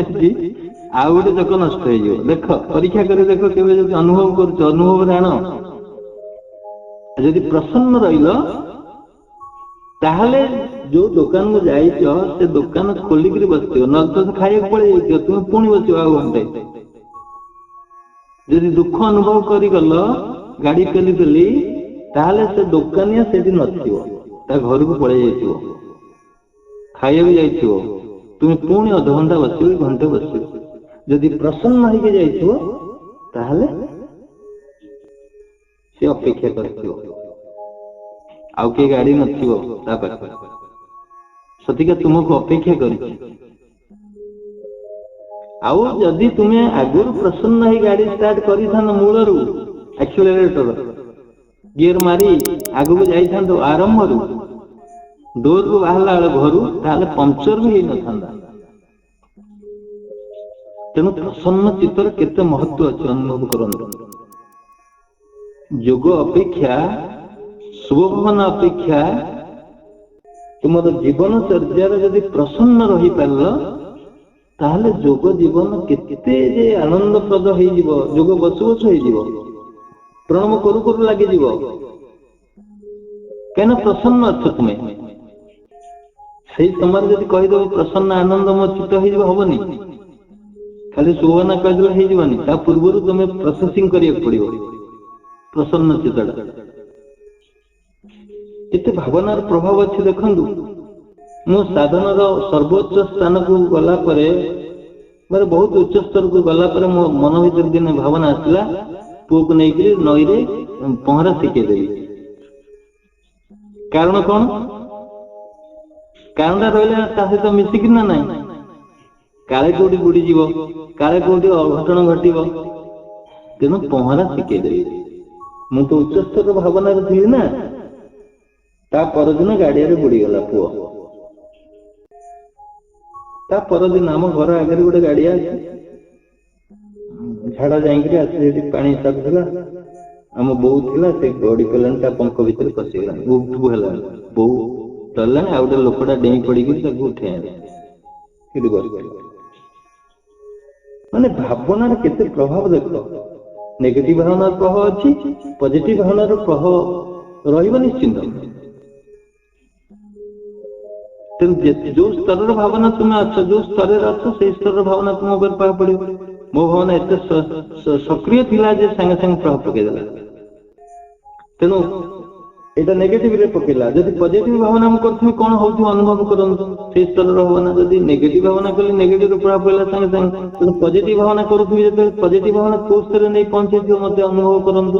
आउ गोटे चक नष्ट हो देख परीक्षा कर देख के अनुभव कर अनुभव आण जदि प्रसन्न रहिल ताहले जो दुकान को जाइछ से दुकान खोलिक बस न तो खाई पड़े जाइए तुम पुणी बस घंटे जदि दुख अनुभव कर गल गाड़ी पेली पेली ताहले से दुकानिया से नथिबो ता घर को पड़े जाइछो खाइया भी जाइछो तुम पुणी अध घंटा बस घंटे बस जदि प्रसन्न होके जाइछो ताहले से अपेक्षा करथिबो आउ के गाड़ी नथिबो ता पाखरे सतिका तुमको अपेक्षा कर आउ जदि तुम्हें आगुर प्रसन्न ही गाड़ी स्टार्ट कर मूल एक्सीलरेटर गियर मारी आगु को जाई आरंभ डोर को बाहर घर ताले पंक्चर भी न था तेणु प्रसन्न चित्तर केते महत्व अच्छे अनुभव करंतु योग अपेक्षा शुभ भावना अपेक्षा तुम जीवन चर्यार जदि प्रसन्न रही पार ताहले योग जीवन केते जे आनंदप्रद हो योग बसु बसु हो प्रणम करू करू लगे कहीं प्रसन्न अच्छ तुम्हें से समय जदि कहीदेव प्रसन्न आनंद मो चित्त होबनी खाली सुभावना कहीदे होनी ता पूर्व तुम्हें प्रोसेसिंग करिया पड़ो प्रसन्न चित्तटा केते भावनार प्रभाव अच्छे देखंतु मु साधनार सर्वोच्च स्थान को गला परे मारे बहुत उच्च स्तर को गला परे मो मन भीतर दिन भावना आसला पुओ को नहीं नई रे पहरा शिखेदेवी कारण कौन कारण रहा सहित मिसिक ना ना काले कौटी बुड़ी जीव काले कौटी अघटन घटव तेणु पहरा शिखेदेवी मु तो उच्च स्तर भावना थी ना ता परदिन गाड़िया बुड़ीगला पुओ ता परदिन आम घर आगे गोटे गाड़िया झाड़ा जाइए पानी साधुला आम बोऊ थिला से गड़ी पलानी ता पंख भितर पशिगला उठू है बोऊ चलला आ गोटे लोकटा डेई पड़ी उठे माने भावनार केते प्रभाव देख नेगेटिव भावनार प्रभाव अच्छी पॉजिटिव भावनार प्रभाव रहिबो निश्चिंत जो स्तर भावना तुम्हें अच्छ जो स्तर अच्छ से स्तर भावना तुम ऊपर पा पड़ो मो भावना एत सक्रिय थिला जे संगे संगे प्रभाव पकईदेला तेणु এটা ନେଗେଟିଭ ରେ ପକେଇଲା। ଯଦି ପଜିଟିଭ ଭାବନା ମୁଁ କରିଥିବି କଣ ହଉଥିବ ଅନୁଭବ କରନ୍ତୁ, ସେଇ ସ୍ତରର ଭାବନା। ଯଦି ନେଗେଟିଭ ଭାବନା କଲି ନେଗେଟିଭ ର ପ୍ରଭାବ ପଡ଼ିଲା ସାଙ୍ଗେ ସାଙ୍ଗେ, ତେଣୁ ପଜିଟିଭ ଭାବନା କରୁଥିବି ଯେତେବେଳେ ପଜିଟିଭ ଭାବନା କୋଉ ସ୍ତରରେ ନେଇ ପହଞ୍ଚେଇଥିବ ମତେ ଅନୁଭବ କରନ୍ତୁ।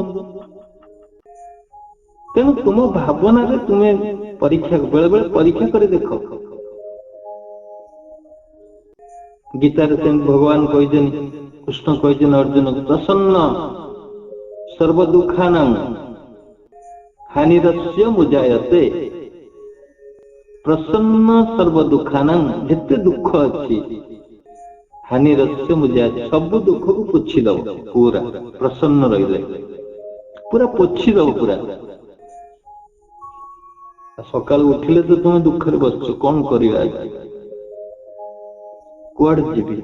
ତେଣୁ ତୁମ ଭାବନାରେ ତୁମେ ପରୀକ୍ଷା, ବେଳେ ବେଳେ ପରୀକ୍ଷା କରି ଦେଖ। ଗୀତାରେ ସେମିତି ଭଗବାନ କହିଛନ୍ତି, କୃଷ୍ଣ କହିଛନ୍ତି ଅର୍ଜୁନକୁ, ପ୍ରସନ୍ନ ସର୍ବ ଦୁଃଖାନାଂ ହାନିରସ୍ୟ ମୁଜାୟତେ। ପ୍ରସନ୍ନ ସର୍ବ ଦୁଃଖାନାଂ, ଯେତେ ଦୁଃଖ ଅଛି, ହାନିରସ୍ୟ ମୁଜାୟତେ, ସବୁ ଦୁଃଖକୁ ପୋଛିଦବ। ପୁରା ପ୍ରସନ୍ନ ରହିଲେ ପୁରା ପୋଛିଦବ ପୁରା। ସକାଳୁ ଉଠିଲେ ତ ତୁମେ ଦୁଃଖରେ ବସିଛ, କଣ କରିବା, କୁଆଡେ ଯିବି?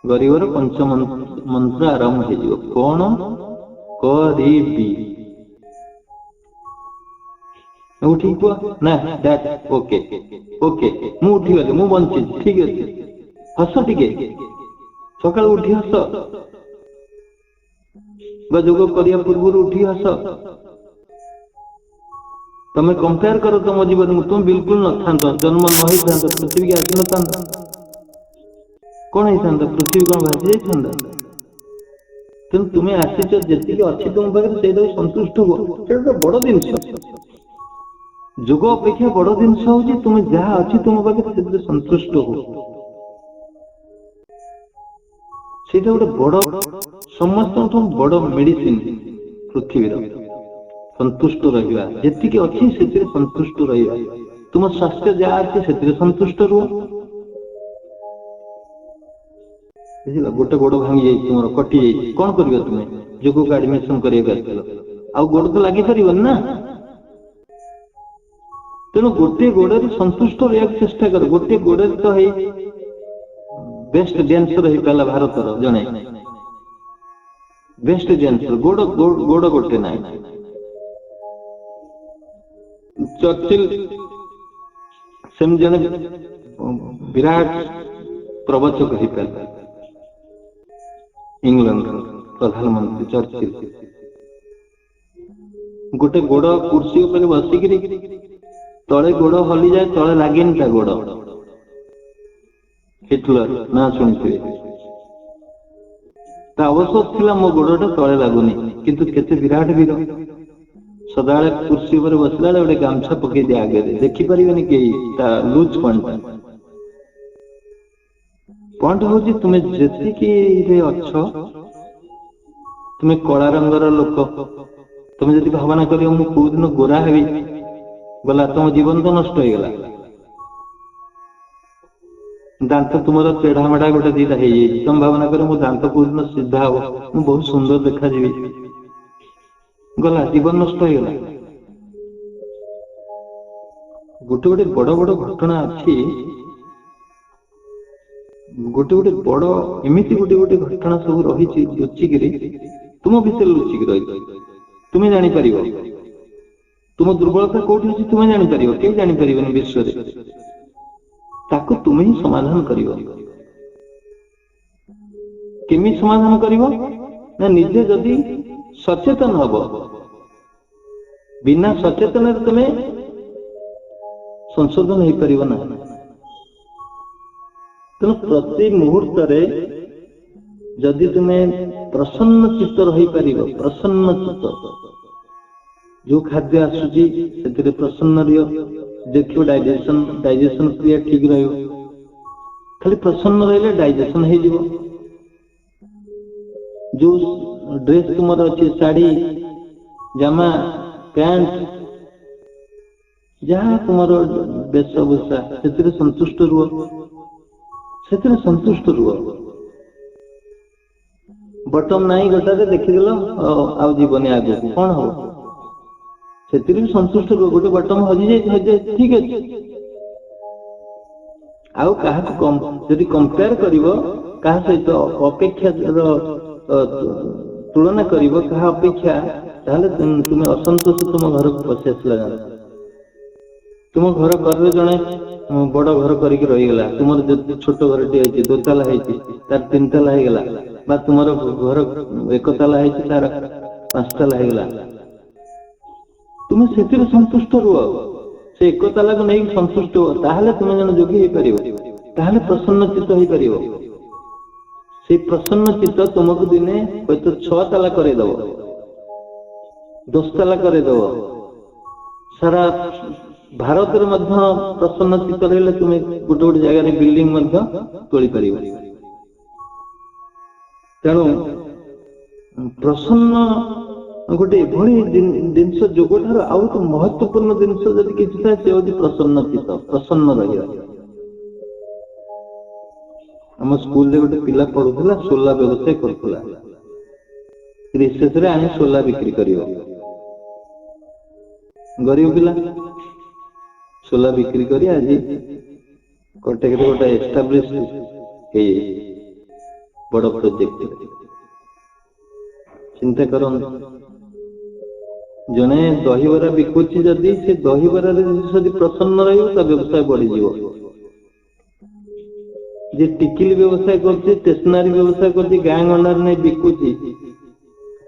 ଗରିବର ପଞ୍ଚମନ୍ତ୍ର ଆରମ୍ଭ ହେଇଯିବ, କଣ କରିବି? ଉଠିକି କୁହ ନା, ଓକେ ଓକେ, ମୁଁ ଉଠିଗଲି, ମୁଁ ବଞ୍ଚିଛି, ଠିକ ଅଛି। ହସ ଟିକେ, ସକାଳୁ ଉଠି ହସ, ବା ଯୋଗ କରିବା ପୂର୍ବରୁ ଉଠି ହସ। ତମେ କମ୍ପେୟାର କର ତମ ଜୀବନକୁ, ତୁମେ ବିଲକୁଲ ନଥାନ୍ତ, ଜନ୍ମ ନ ହେଇଥାନ୍ତ, ପୃଥିବୀକି ଆସିନଥାନ୍ତ, କଣ ହେଇଥାନ୍ତା? ପୃଥିବୀ କଣ ଭାସି ଯାଇଥାନ୍ତା? ତେଣୁ ତୁମେ ଆସିଛ, ଯେତିକି ଅଛି ତୁମ ପାଖରେ ସେଇଟାକୁ ସନ୍ତୁଷ୍ଟ ହୁଅ। ସେଇଟା ତ ବଡ ଜିନିଷ। ଯୋଗ ଅପେକ୍ଷା ବଡ ଜିନିଷ ହଉଛି ତୁମେ ଯାହା ଅଛି ତୁମ ପାଖରେ ସେଥିରେ ସନ୍ତୁଷ୍ଟ ହୁଅ। ସେଇଟା ଗୋଟେ ବଡ, ସମସ୍ତଙ୍କଠୁ ବଡ ମେଡିସିନ ପୃଥିବୀର। ସନ୍ତୁଷ୍ଟ ରହିବା, ଯେତିକି ଅଛି ସେଥିରେ ସନ୍ତୁଷ୍ଟ ରହିବା। ତୁମ ସ୍ୱାସ୍ଥ୍ୟ ଯାହା ଅଛି ସେଥିରେ ସନ୍ତୁଷ୍ଟ ରୁହ। ବୁଝିଲ? ଗୋଟେ ଗୋଡ ଭାଙ୍ଗି ଯାଇଛି, ତୁମର କଟି ଯାଇଛି, କଣ କରିବ ତୁମେ? ଯୋଗକୁ ଆଡମିସନ କରିବାକୁ ଆସିଥିଲ, ଆଉ ଗୋଡ ତ ଲାଗିପାରିବନି ନା। ତେଣୁ ଗୋଟିଏ ଗୋଡରେ ସନ୍ତୁଷ୍ଟ ରହିବାକୁ ଚେଷ୍ଟା କର। ଗୋଟିଏ ଗୋଡରେ ତ ହେଇ ବେଷ୍ଟ ଡ୍ୟାନ୍ସର ହେଇପାରିଲା ଭାରତର ଜଣେ, ବେଷ୍ଟ ଡ୍ୟାନ୍ସର, ଗୋଡ ଗୋଟେ ନାହିଁ। ଚର୍ଚ୍ଚିଲ ସେମିତି ଜଣେ ବିରାଟ ପ୍ରବଚକ ହେଇପାରିଲା, ଇଂଲଣ୍ଡର ପ୍ରଧାନମନ୍ତ୍ରୀ ଚର୍ଚ୍ଚିଲ। ଗୋଟେ ଗୋଡ କୁର୍ସୀ ଉପରେ ବସିକିରି ତଳେ ଗୋଡ ହଲିଯାଏ, ତଳେ ଲାଗେନି ତା ଗୋଡ। ହିଟଲର ନା ଶୁଣିଥିବେ, ତା ଅବସର ଥିଲା ମୋ ଗୋଡଟା ତଳେ ଲାଗୁନି, କିନ୍ତୁ କେତେ ବିରାଟ ବୀର। ସଦାବେଳେ କୁର୍ସୀ ଉପରେ ବସିଲା ବେଳେ ଗୋଟେ ଗାମଛା ପକେଇ ଦିଏ ଆଗରେ, ଦେଖିପାରିବେନି କେହି ତା ଲୁଜ ପଏଣ୍ଟ। ପଏଣ୍ଟ ହଉଛି ତୁମେ ଯେତିକିରେ ଅଛ, ତୁମେ କଳା ରଙ୍ଗର ଲୋକ, ତୁମେ ଯଦି ଭାବନା କରିବ ମୁଁ କୋଉ ଦିନ ଗୋରା ହେବି, ଗଲା ତମ ଜୀବନ ତ ନଷ୍ଟ ହେଇଗଲା। ଦାନ୍ତ ତୁମର ତେଢା ମେଢା ଗୋଟେ ଦିଟା ହେଇଯାଇଛି, ତମେ ଭାବନା କର ମୋ ଦାନ୍ତ କୋଉ ଦିନ ସିଧା ହବ, ମୁଁ ବହୁତ ସୁନ୍ଦର ଦେଖାଯିବି, ଗଲା ଜୀବନ ନଷ୍ଟ ହେଇଗଲା। ଗୋଟେ ଗୋଟେ ବଡ ବଡ ଘଟଣା ଅଛି, ଗୋଟେ ଗୋଟେ ବଡ ଏମିତି ଗୋଟେ ଗୋଟେ ଘଟଣା ସବୁ ରହିଛି ଲୁଚିକିରି, ତୁମ ଭିତରେ ଲୁଚିକି ରହିଛି। ତୁମେ ଜାଣିପାରିବ ତୁମ ଦୁର୍ବଳତା କୋଉଠି ଅଛି, ତୁମେ ଜାଣିପାରିବ, କେହି ଜାଣିପାରିବନି ବିଶ୍ୱରେ। ତାକୁ ତୁମେ ହିଁ ସମାଧାନ କରିବ। କେମିତି ସମାଧାନ କରିବ? ନା ନିଜେ ଯଦି ସଚେତନ ହବ। ବିନା ସଚେତନରେ ତୁମେ ସଂଶୋଧନ ହେଇପାରିବ ନା। ତେଣୁ ପ୍ରତି ମୁହୂର୍ତ୍ତରେ ଯଦି ତୁମେ ପ୍ରସନ୍ନ ଚିତ୍ତ ରହିପାରିବ, ପ୍ରସନ୍ନ ଚିତ୍ତ, ଯୋଉ ଖାଦ୍ୟ ଆସୁଛି ସେଥିରେ ପ୍ରସନ୍ନ ରୁହ, ଦେଖିବ ଡାଇଜେସନ କ୍ରିୟା ଠିକ ରହିବ। ଖାଲି ପ୍ରସନ୍ନ ରହିଲେ ଡାଇଜେସନ ହେଇଯିବ। ଯୋଉ ଡ୍ରେସ ତୁମର ଅଛି, ଶାଢୀ, ଜାମା, ପ୍ୟାଣ୍ଟ, ଯାହା ତୁମର ବେଶଭୂଷା, ସେଥିରେ ସନ୍ତୁଷ୍ଟ ରୁହ, ସେଥିରେ ସନ୍ତୁଷ୍ଟ ରୁହ। ବଟମ ନାହିଁ ଗୋଟାରେ ଦେଖିଦେଲ, ଆଉ ଯିବନି ଆଗକୁ, କଣ ହବ? ସେଥିରେ ବି ସନ୍ତୁଷ୍ଟ ରୁହ। ଗୋଟେ ବଟମ ହଜିଯାଇଛି, ଠିକ ଅଛି। ଆଉ କାହାକୁ ଯଦି କମ୍ପେୟାର କରିବ, କାହା ସହିତ ଅପେକ୍ଷାର ତୁଳନା କରିବ କାହା ଅପେକ୍ଷା, ତାହେଲେ ତୁମେ ଅସନ୍ତୋଷ ତୁମ ଘରକୁ ପଶି ଆସିଲା। ତୁମ ଘର କରରେ ଜଣେ ବଡ ଘର କରିକି ରହିଗଲା, ତୁମର ଯଦି ଛୋଟ ଘରଟି ହେଇଛି, ଦୋତାଲା ହେଇଛି, ତାର 3 ତାଲା ହେଇଗଲା, ବା ତୁମର ଘର 1 ତାଲା ହେଇଛି, ତାର 5 ତାଲା ହେଇଗଲା। तुम से संतुष्ट रुह, से एक ताला को नहीं संतुष्ट हो, ताहले तुम जन योगी हो पारिबो, ताहले प्रसन्न चित्त हो पारिबो। से प्रसन्न चित्त तुमको दिने तो 6 ताला करे दबो, 10 ताला करे दबो। सारा भारत रे मध्य प्रसन्न चित्त रहले तुम गोटे गोटे जगह रे बिल्डिंग मध्य तोली पारिबो। तेणु प्रसन्न गोटे एभली जिनस जोग ठार आउ तो महत्वपूर्ण जिनस जदि किछि थाए से होछि प्रसन्न चित्त, प्रसन्न रहिया। हम स्कूल रे गोटे पिला पढुथला, सोला व्यवसाय करथला, रिसेस रे आनी सोला बिक्री करियो। गरीब पिला सोला बिक्री करी आज कटक रे गोटे एस्टाब्लिश हे बड़ प्रोजेक्ट। चिंता करन, जने दहीबरा बिकुची जदि से दहीबरा रे जदि प्रसन्न रहियो त व्यवसाय बढ़ी जीवो। जे टिकिली व्यवसाय करछि, स्टेशनरी व्यवसाय करछि, गां गंडार नै बिकुची,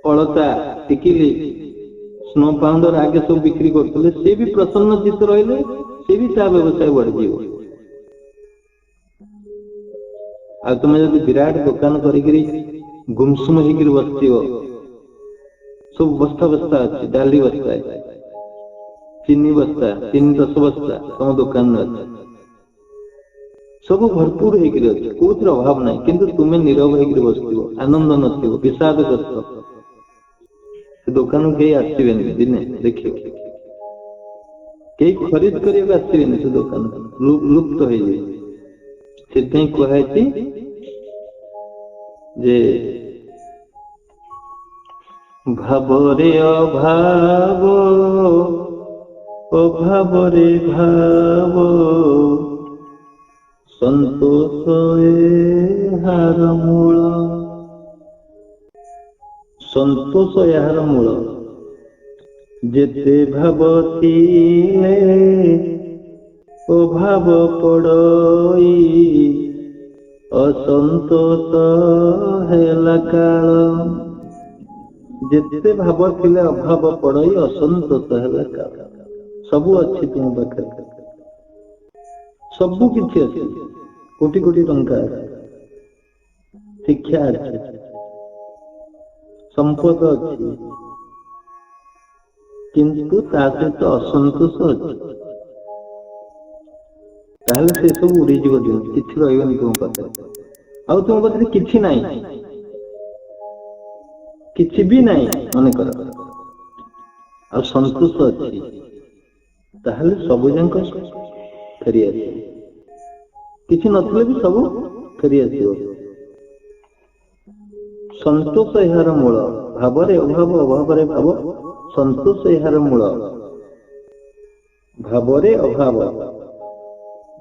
अलता टिकिली स्नो पाउडर आगे सब बिक्री करथले, से भी प्रसन्न चित्त रहिले से भी ता व्यवसाय बढ़ी जीवो। आ तुम जदि विराट दुकान करिकरी गुमसुम होकर बसथिबो, सब बस्ता बस्ता अच्छी, डाली बस्ता है, चीनी बस्ता, 3-10 बस्ता तुम दुकान में अच्छे, सब भरपूर होकर अच्छे, कोथर अभाव नहीं, किंतु तुम्हें नीरव होकर बसथिबो, आनंद नथिबो, विषादग्रस्त। से दुकान के आसबेनि, दिने देखियो कई खरीद करके आसबेनि, से दुकान लुप्त हो जाए। से कहे जे भावरे अभाव, अभावरे भाव, संतोष एहार मूल, संतोष एहार मूल। जेते भाव थिले अभाव पड़ई, असंतोष हेला काल। जेते भाव थिले अभाव पड़ई, असंतोष हेला काल। सबु अच्छी तुम पाखे, सबु किछि अछि, कोटि कोटि टंका अछि, शिक्षा अछि, संपद अछि, किंतु ता सहित असंतोष अछि। ताहले से सब उड़ी जीव दिन, किछि रहइबनि तुम पाखे। आउ तुम पाखे किछि नाही, किछि भी नाही मन कर, आ संतोष अछि, ताहले सब जंक फेरी आसी। किछि नथिले भी सब फेरी आसीबो। संतोष एहार मूल, भावरे अभाव, अभावरे भाव, संतोष एहार मूल। भावरे अभाव,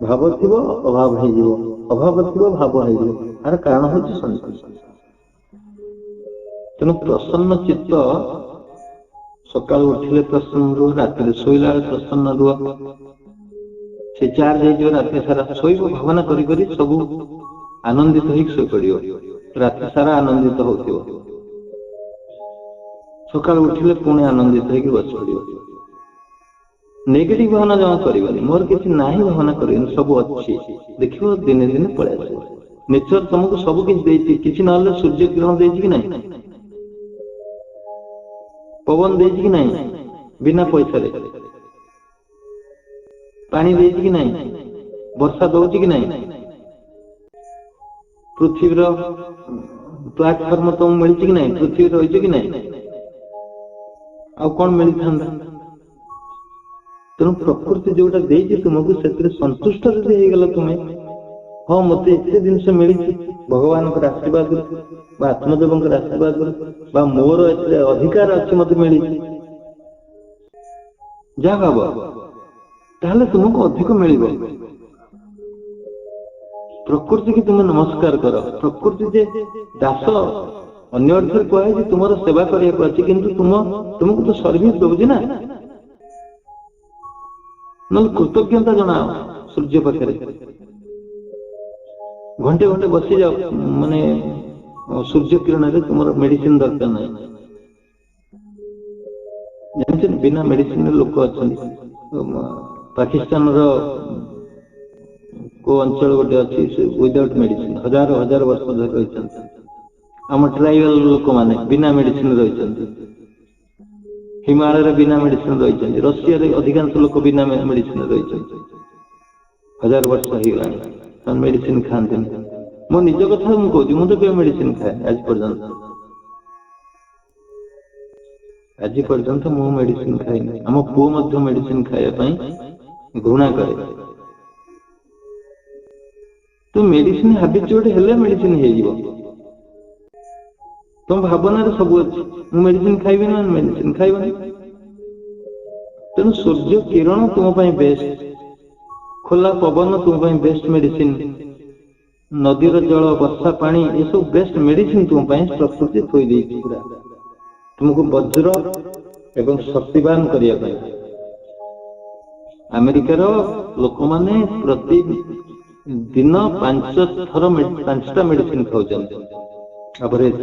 भाव थिबो अभाव हो जीवो, अभाव थिबो भाव हो जीवो, आर कारण होछि संतोष। तेणु प्रसन्न चित्त सकाल उठिले प्रसन्न रुह, राति शोला प्रसन्न रुह, से चार्ज हो राति सारा शोब भावना करी करी सब आनंदित हो शो पड़ो, राति सारा आनंदित होथिबो, सकाल उठिले पुणी आनंदित होकर बस पड़ो। नेगेटिव भावना जमा करनी, मोर किसी नाही भावना करनी, सब अच्छी देखियो दिने दिने पड़े आसो। नेचर तुमको सब किसी ना सूर्य किरण देछि कि नहीं, पवन देछि कि नहीं, बिना पैसा रे पानी देछि कि नहीं, वर्षा दउछि कि नहीं, पृथ्वी रो प्लाटफॉर्म तुम मिलछि कि नहीं, पृथ्वी रहिछि कि नहीं, आ कोन मिल थांदा। तेणु प्रकृति जोटा देछि तुमको से संतुष्ट जदि हो गल तुम्हें, हाँ मत एत जिनस मिली भगवान आशीर्वाद आत्मदेव आशीर्वाद मोर अधिकार अच्छे मत मिली जा भाव, ताहले तुमको अधिक मिल। प्रकृति की तुम नमस्कार कर। प्रकृति जे दास अन्य अर्थ कहे तुम सेवा करने अच्छी, किंतु तुमको तो सर्विस दौची ना, न कृतज्ञता जनाओ सूर्य पाखे। घंटे घंटे बसी जाओ माने सूर्य किरण रे तुम मेडिसिन दरकार नहीं, ଜାଣିଛନ୍ତି ବିନା ମେଡିସିନ ଲୋକ ଅଛନ୍ତି। ପାକିସ୍ତାନର କୋଉ ଅଞ୍ଚଳ ଗୋଟେ ଅଛି ୱିଦାଉଟ୍ ମେଡିସିନ ହଜାର ହଜାର ବର୍ଷ ଧରି ରହିଛନ୍ତି। ଆମ ଟ୍ରାଇବାଲ ଲୋକମାନେ ବିନା ମେଡିସିନ ରହିଛନ୍ତି। ହିମାଳୟରେ ବିନା ମେଡିସିନ ରହିଛନ୍ତି। ରଷିଆରେ ଅଧିକାଂଶ ଲୋକ ବିନା ମେଡିସିନ ରହିଛନ୍ତି। ହଜାର ବର୍ଷ ହେଇଗଲାଣି ସେମାନେ ମେଡିସିନ ଖାଆନ୍ତିନି। ମୋ ନିଜ କଥା ମୁଁ କହୁଛି, ମୁଁ ତ କେବେ ମେଡିସିନ ଖାଏ ଆଜି ପର୍ଯ୍ୟନ୍ତ। ଆଜି ପର୍ଯ୍ୟନ୍ତ ମୁଁ ମେଡିସିନ ଖାଇନି। ଆମ ପୁଅ ମଧ୍ୟ ମେଡିସିନ ଖାଇବା ପାଇଁ ଘୃଣା କରେ। ତ ମେଡିସିନ ହାବିଚୁଏଟ ହେଲେ ମେଡିସିନ ହେଇଯିବ। ତମ ଭାବନାରେ ସବୁ ଅଛି, ମୁଁ ମେଡିସିନ ଖାଇବି ନା ମେଡିସିନ ଖାଇବନି। ତେଣୁ ସୂର୍ଯ୍ୟ କିରଣ ତୁମ ପାଇଁ ବେଷ୍ଟ, ଖୋଲା ପବନ ତୁମ ପାଇଁ ବେଷ୍ଟ ମେଡିସିନ, ନଦୀର ଜଳ, ବର୍ଷା ପାଣି ଏସବୁ ବେଷ୍ଟ ମେଡିସିନ ତୁମ ପାଇଁ ପ୍ରକୃତି ଥୋଇ ଦେଇଛି ପୁରା ତୁମକୁ ବଜ୍ର ଏବଂ ଶକ୍ତିବାନ କରିବା ପାଇଁ। ଆମେରିକାର ଲୋକମାନେ ପ୍ରତି ଦିନ 5ଟା ମେଡିସିନ ଖାଉଛନ୍ତି ଆଭରେଜ।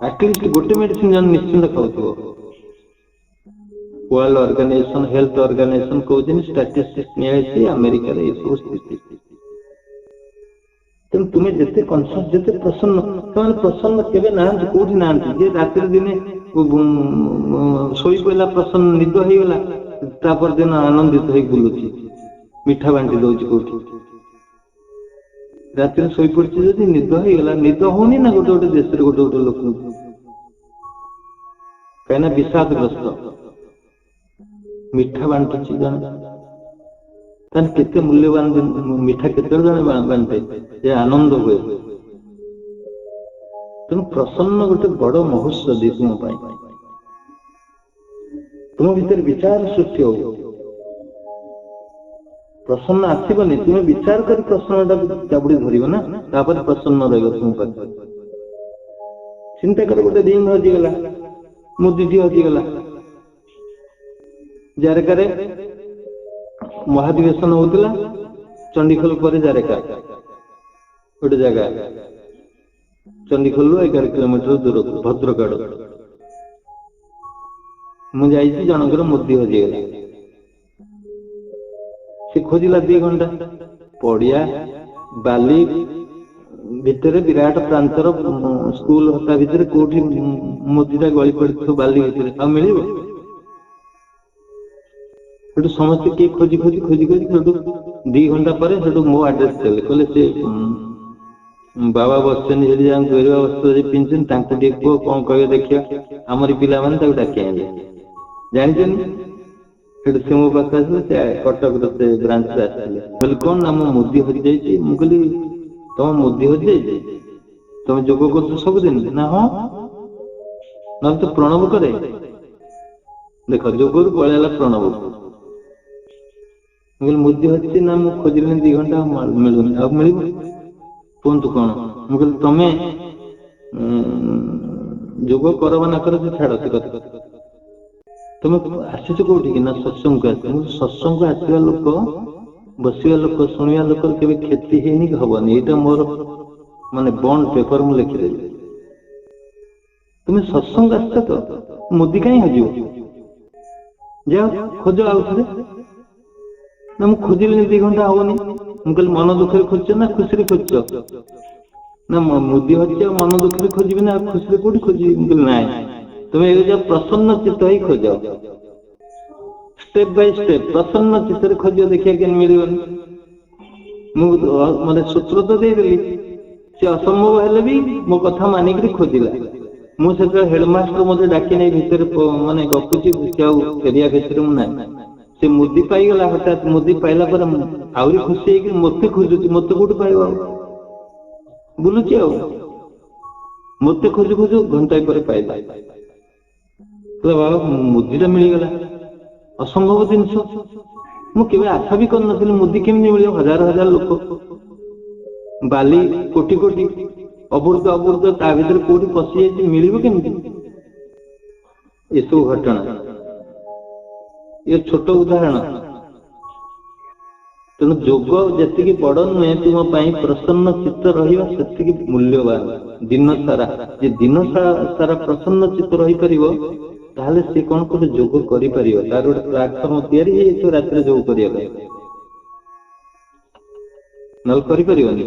ଆଟଲିଷ୍ଟ ଗୋଟେ ମେଡିସିନ ଜଣେ ନିଶ୍ଚିନ୍ତ ଖାଉଥିବ। ୱାର୍ଲଡ ଅର୍ଗାନାଇଜେସନ ହେଲ୍ଥ ଅର୍ଗାନାଇଜେସନ କହୁଛନ୍ତି, ଷ୍ଟାଟିଷ୍ଟିକ୍ସ ନିଆଯାଇଛି ଆମେରିକାରେ ଏସବୁ ସ୍ଥିତି। ତେଣୁ ତୁମେ ଯେତେ କନସିୟସ୍, ଯେତେ ପ୍ରସନ୍ନ, ସେମାନେ ପ୍ରସନ୍ନ କେବେ ନାହାନ୍ତି, କୋଉଠି ନାହାନ୍ତି। ଯେ ରାତିରେ ଦିନେ ଶୋଇ ପଇଲା ପ୍ରସନ୍ନ, ନିଦ ହେଇଗଲା, ତାପର ଦିନ ଆନନ୍ଦିତ ହେଇ ବୁଲୁଛି, ମିଠା ବାଣ୍ଟି ଦଉଛି କୋଉଠି। ରାତିରେ ଶୋଇପଡିଛି ଯଦି ନିଦ ହେଇଗଲା, ନିଦ ହଉନି ନା ଗୋଟେ ଗୋଟେ ଦେଶରେ ଗୋଟେ ଗୋଟେ ଲୋକଙ୍କୁ, କାହିଁକିନା ବିଷାଦଗ୍ରସ୍ତ, ମିଠା ବାଣ୍ଟୁଛି ଜଣେ। ତାହେଲେ କେତେ ମୂଲ୍ୟବାନ ମିଠା କେତେବେଳେ ଜଣେ ବାଣ୍ଟେ ଯେ ଆନନ୍ଦ ହୁଏ। ତେଣୁ ପ୍ରସନ୍ନ ଗୋଟେ ବଡ ମହୋତ୍ସବ ତୁମ ପାଇଁ। ତୁମ ଭିତରେ ବିଚାର ସୃଷ୍ଟି ହଉ। ପ୍ରସନ୍ନ ଆସିବନି, ତୁମେ ବିଚାର କରି ପ୍ରସନ୍ନଟାକୁ ଜାବୁଡି ଧରିବ ନା, ତାପରେ ପ୍ରସନ୍ନ ରହିବ ତୁମ ପାଖରେ। ଚିନ୍ତା କର, ଗୋଟେ ରିଙ୍ଗ ହଜିଗଲା, ମୁଦିଟି ହଜିଗଲା। ଜାରକାରେ ମହାଧିବେଶନ ହଉଥିଲା, ଚଣ୍ଡିଖୋଲ ପରେ ଜାରକା ଗୋଟେ ଜାଗା, ଚଣ୍ଡିଖୋଲରୁ 11 କିଲୋମିଟର ଦୂରକୁ, ଭଦ୍ରକ ଆଡକୁ। ମୁଁ ଯାଇଛି, ଜଣଙ୍କର ମୁଦି ହଜିଗଲା। ସେ ଖୋଜିଲା 2 ଘଣ୍ଟା, ପଡିଆ ବାଲି ଭିତରେ, ବିରାଟ ପ୍ରାନ୍ତର ସ୍କୁଲ ହତା ଭିତରେ କୋଉଠି ମୁଦିଟା ଗଳି ପଡିଥିବ ବାଲି ଭିତରେ, ଆଉ ମିଳିବ? ସେଠୁ ସମସ୍ତେ କିଏ ଖୋଜି ଖୋଜି ସେଠୁ 2 ଘଣ୍ଟା ପରେ ସେଠୁ ମୋ ଆଡ୍ରେସ ଦେଲେ, କହିଲେ ସେ ବାବା ବସିଛନ୍ତି ସେଠି, ଯାହା ଗେରୁଆ ବସ୍ତ୍ର ପିନ୍ଧିଛନ୍ତି, ତାଙ୍କୁ ଟିକେ କୁହ କଣ କହିବେ ଦେଖିବା। ଆମରି ପିଲାମାନେ ତାକୁ ଡାକି ଆଣିଲେ। ଜାଣିଛନ୍ତି ସେଠୁ ସେ ମୋ ପାଖରେ ଆସିଲେ, ସେ କଟକର ସେ ବ୍ରାଞ୍ଚରେ ଆସିଥିଲେ। କହିଲେ କଣ ନା, ମୋ ମୁଦି ହଜିଯାଇଛି। ମୁଁ କହିଲି ତମ ମୁଦି ହଜିଯାଇଛି, ତମେ ଯୋଗ କରୁଛ ସବୁଦିନ ନା? ହଁ। ନହେଲେ ତ ପ୍ରଣବ କରେ। ଦେଖ, ଯୋଗରୁ ପଳେଇଲା ପ୍ରଣବ। ମୁଁ କହିଲି ମୁଦି ହଜିଛି ନା, ମୁଁ ଖୋଜିଲିଣି 2 ଘଣ୍ଟା, ମିଳୁନି। ଆଉ ମିଳିବ? କୁହନ୍ତୁ କଣ? ମୁଁ କହିଲି ତମେ ଯୋଗ କର ବା ନା କର, ସେ ଛାଡ ସେ କଥା। ତମେ ଆସିଛ କୋଉଠିକି ନା, ସତ୍ସଙ୍ଗକୁ ଆସିଛ। ସତ୍ସଙ୍ଗକୁ ଆସିବା ଲୋକ, ବସିବା ଲୋକ, ଶୁଣିବା ଲୋକର କେବେ କ୍ଷତି ହେଇନି କି ହବନି। ଏଇଟା ମୋର ମାନେ ବଣ୍ଡ ପେପର, ମୁଁ ଲେଖିଦେବି। ତୁମେ ସତ୍ସଙ୍ଗ ଆସିଛ ତ, ମୁଦି କାହିଁ ହଜିବ? ଯାଅ ଖୋଜ ଆଉ ଥରେ। ନା ମୁଁ ଖୋଜିଲିଣି 2 ଘଣ୍ଟା ହବନି। ମୁଁ କହିଲି ମନ ଦୁଃଖରେ ଖୋଜୁଛ ନା ଖୁସିରେ ଖୋଜୁଛ? ନା ମୁଦି ହଜିଛି, ଆଉ ମନ ଦୁଃଖରେ ଖୋଜିବି ନା, ଆଉ ଖୁସିରେ କୋଉଠି ଖୋଜିବି? ମୁଁ କହିଲି ନାଇଁ, ତୁମେ ଏବେ ଯା ପ୍ରସନ୍ନ ଚିତ୍ତ ହେଇ ଖୋଜ। ଷ୍ଟେପ ବାଇ ଷ୍ଟେପ ପ୍ରସନ୍ନ ଚିତ୍ତରେ ଖୋଜିବ, ଦେଖିବା କେମିତି ମିଳିବନି। ମୁଁ ମାନେ ସୂତ୍ର ତ ଦେଇଦେଲି, ସେ ଅସମ୍ଭବ ହେଲେ ବି ମୋ କଥା ମାନିକିରି ଖୋଜିଲା। ମୁଁ ସେତେବେଳେ ହେଡମାଷ୍ଟର ମୋତେ ଡାକି ନେଇ ଭିତରେ ମାନେ ଗପୁଛି, ସେ ଆଉ ଏରିଆ ଭିତରେ ମୁଁ ନାହିଁ। ସେ ମୁଦି ପାଇଗଲା, ହଠାତ୍ ମୁଦି ପାଇଲା ପରେ ଆହୁରି ଖୁସି ହେଇକି ମୋତେ ଖୋଜୁଛି, ମୋତେ କୋଉଠି ପାଇବ? ଆଉ ବୁଲୁଛି, ଆଉ ମୋତେ ଖୋଜୁ ଖୋଜୁ ଘଣ୍ଟାଏ ପରେ ପାଇଲା। ବାବା ମୁଦିଟା ମିଳିଗଲା, ଅସମ୍ଭବ ଜିନିଷ। ମୁଁ କେବେ ଆଶା ବି କରିନଥିଲି ମୁଦି କେମିତି ମିଳିବ। ହଜାର ହଜାର ଲୋକ, ବାଲି କୋଟି କୋଟି, ଅବୃତ ଅବୃତ, ତା ଭିତରେ କୋଉଠି ପଶି ଯାଇଛି, ମିଳିବ କେମିତି? ଏସବୁ ଘଟଣା, ଏ ଛୋଟ ଉଦାହରଣ। ତେଣୁ ଯୋଗ ଯେତିକି ବଡ ନୁହେଁ, ତୁମ ପାଇଁ ପ୍ରସନ୍ନ ଚିତ୍ତ ରହିବା ସେତିକି ମୂଲ୍ୟବାନ। ଦିନ ସାରା, ଯେ ଦିନ ସାରା ପ୍ରସନ୍ନ ଚିତ୍ତ ରହିପାରିବ, ताहले से कौन कोटे जोग करि परियो तार गोटे प्लाटफॉर्म तैयारी हे तो रात्रि जोग करिया नल करि परियोनी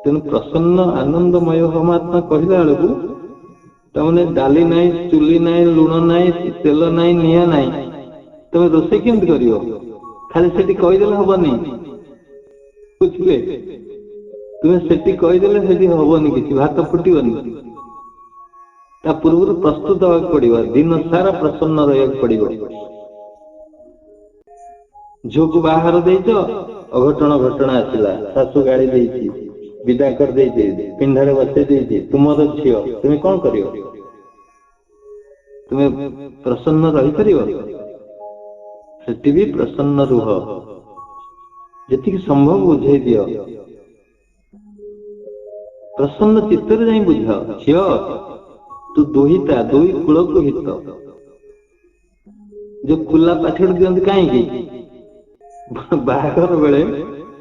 तेणु प्रसन्न आनंदमय परमात्मा कहला बेलू तमने डाली नाई चुली नाई लुण नाई तेल नाई निया नाई तुम रोसे केमती करियो खाली सेठी कहीदेले हबनी बुझिले तुम सेठी कहीदेले सेठी हबनी किछि भात फुटिबनी ता पूर्व प्रस्तुत होगा पड़ो दिन सारा प्रसन्न रहा पड़ो झील को बाहर देच अघटन घटना आसला शाशु गाड़ी देती विदा कर पिंधारे बसई तुम झील तुम कौन कर तुम्हें प्रसन्न रही पार से भी प्रसन्न रुह जी संभव बुझे दि प्रसन्न चित्तर जा बुझ झील तू दुहिता दुई कूल को हित जो कुला पाछड़ दिखती कहीं बाहर बेले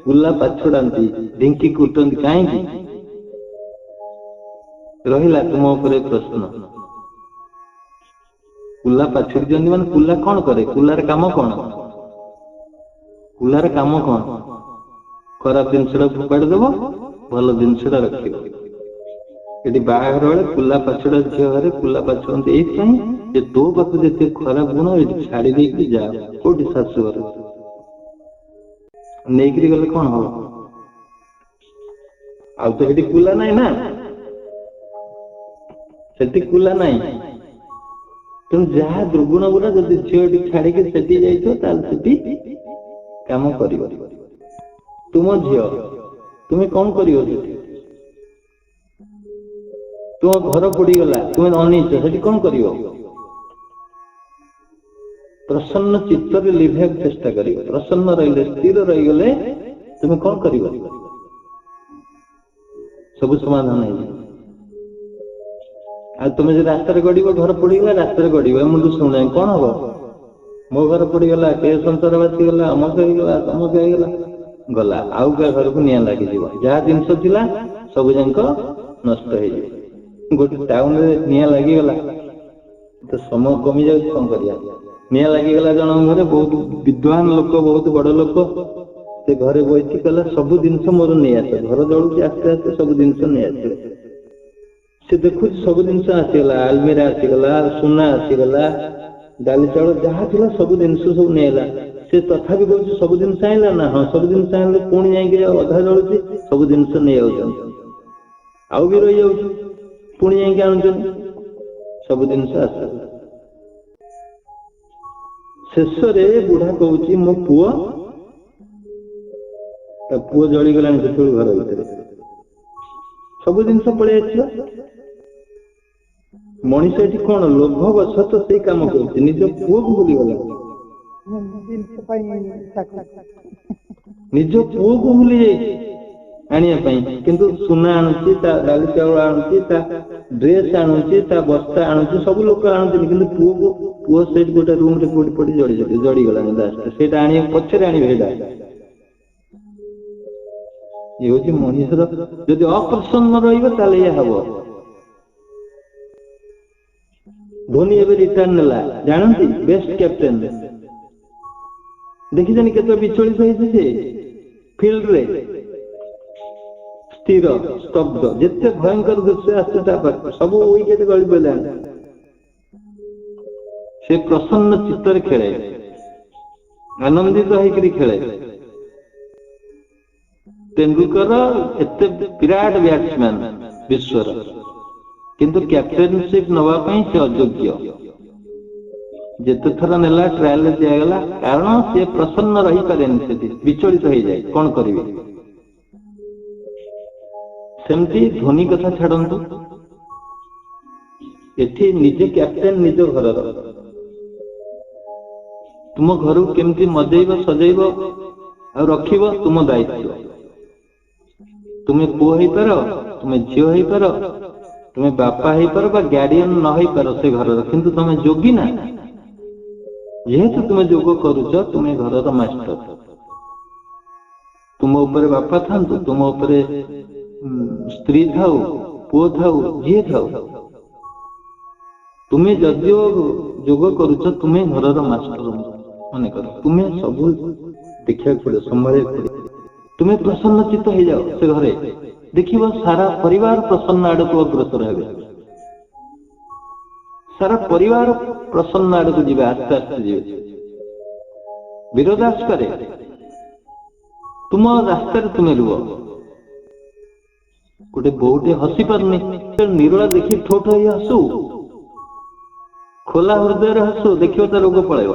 कुला पाछड़ाती ढिंकी कुटती कहीं रहा तुम प्रश्न कुला पाछड़ी दिखती मान कुला कौन करे कुलार काम कौन कुलार काम कौन खराब जिनसा फोपाड़ी दब भल जिनसा रख यदि बाहर बेले कुला पाछड़ा झील घरे कुला पाछड़ते ये तो पाख जिते खराब गुण ये छाड़ी देकी जा कौटी शाशु घर नहीं गले कौन हम आउ तो ये कुला नाई ना से कुला नाई तेणु जहाँ दुर्गुण गुड़ा जब झील छाड़ी जाती काम कर तुम झील तुम्हें कौन कर तुम घर पोड़ीगला तुम्हें अनिच से कौन कर प्रसन्न चित्त लिभा चेष्टा कर प्रसन्न रही स्थिर रही गले तुम्हें कौन कर सब समाधान है तुम्हें जो रास्ता गड़ घर पोड़ीगला रास्ता गड़ मुझे शुणे कौन हम मो घर पोड़ीगला के संसार बासीगला अमक होगा तमक होगा गला आउ क्या घर को निया लगी जहाँ जिनस था सब जाक नष्ट हो गोटे टाउन में निया लगिगला तो समय कमी जाए कौन कर निया लगिगला जन घर बहुत विद्वान लोक बहुत बड़ लोक से घरे बही कहला सब जिनस मोर नहीं आस घर जलुची आस्ते आस्ते सब जिनस नहीं आस से देखु सब जिनस आसीगला आलमीरा आसीगला सुना आसीगला डाली चाउल जहाँ थी सब जिनस सब नहीं से तथापि कह सब जिनस आईला ना हाँ सब जिनस आने पुणी जाए अधा जलुची सब जिनस नहीं आउ भी रही जाऊँ पुणी जाइए आणुन सब जिनस आस शेष बुढ़ा कहूँ मो पुओ जलीगला से घर भर सब जिनस पलि आस मनीष ये कौन लोभवश तो से कम कर निज पुओ को भूलीगला निज पुओ को भूली जाइए आने किंतु सुना आणुची डाली चाउल आणुची ड्रेस आणुची बस्ता आणुची सब लोक आणुची किंतु पुओ से गोटे रूम रे कोठी पड़ी जड़ीगला से आने पछरे आने ये हूँ मनीषर जदि अप्रसन्न रहा हम धोनी एवं रिटार्न नेला जानती बेस्ट कैप्टेन देखी के विचलित होती फील्ड रे स्थिर स्तब्ध जिते भयंकर दृश्य आसते सब विकेट गली पड़ा से प्रसन्न चित्तर खेले आनंदित होकर खेले तेंदुलकर एते विराट बैट्समैन विश्वर किंतु कैप्टेनशिप नवाई से अयोग्य जिते थर नेला ट्रायल दिगला कारण से प्रसन्न रही पारे विचलित हो जाए कौन करेंगे सेमती धोनी कथा छाड़ू एठी निजे कैप्टेन निज घर तुम घर केमती मजेब सजेब आ रखिब तुम दायित्व तुम्हें पुओ हो पार तुम्हें झील हो पार तुम्हें बापा हो पार गार्डियन न हो पार से घर किंतु तुम्हें जोगी ना जेहेतु तुम्हें जोग करुच तुम्हें घर मास्टर तुम ऊपर बापा था तुम ऊपर स्त्री थाऊ पुओ थाऊ जी थाऊ तुम्हें जदियो जोग करुच तुम्हें घर मास्टर मन कर तुम्हें सब देखा पड़े संभाल पड़े तुम्हें प्रसन्न चित्त हो जाओ से घरे देखिए सारा परिवार प्रसन्न आड़ को अग्रसर है सारा परिवार प्रसन्न आड़ को जीवे आस्ते आस्ते जीवे विरोधास करे तुम रास्तार तुम्हें रुह गोटे बोटे हसी पारनी निरोला देखी ठोठ हो हसू खोला हृदय हसू देखियो तो रोग पलैब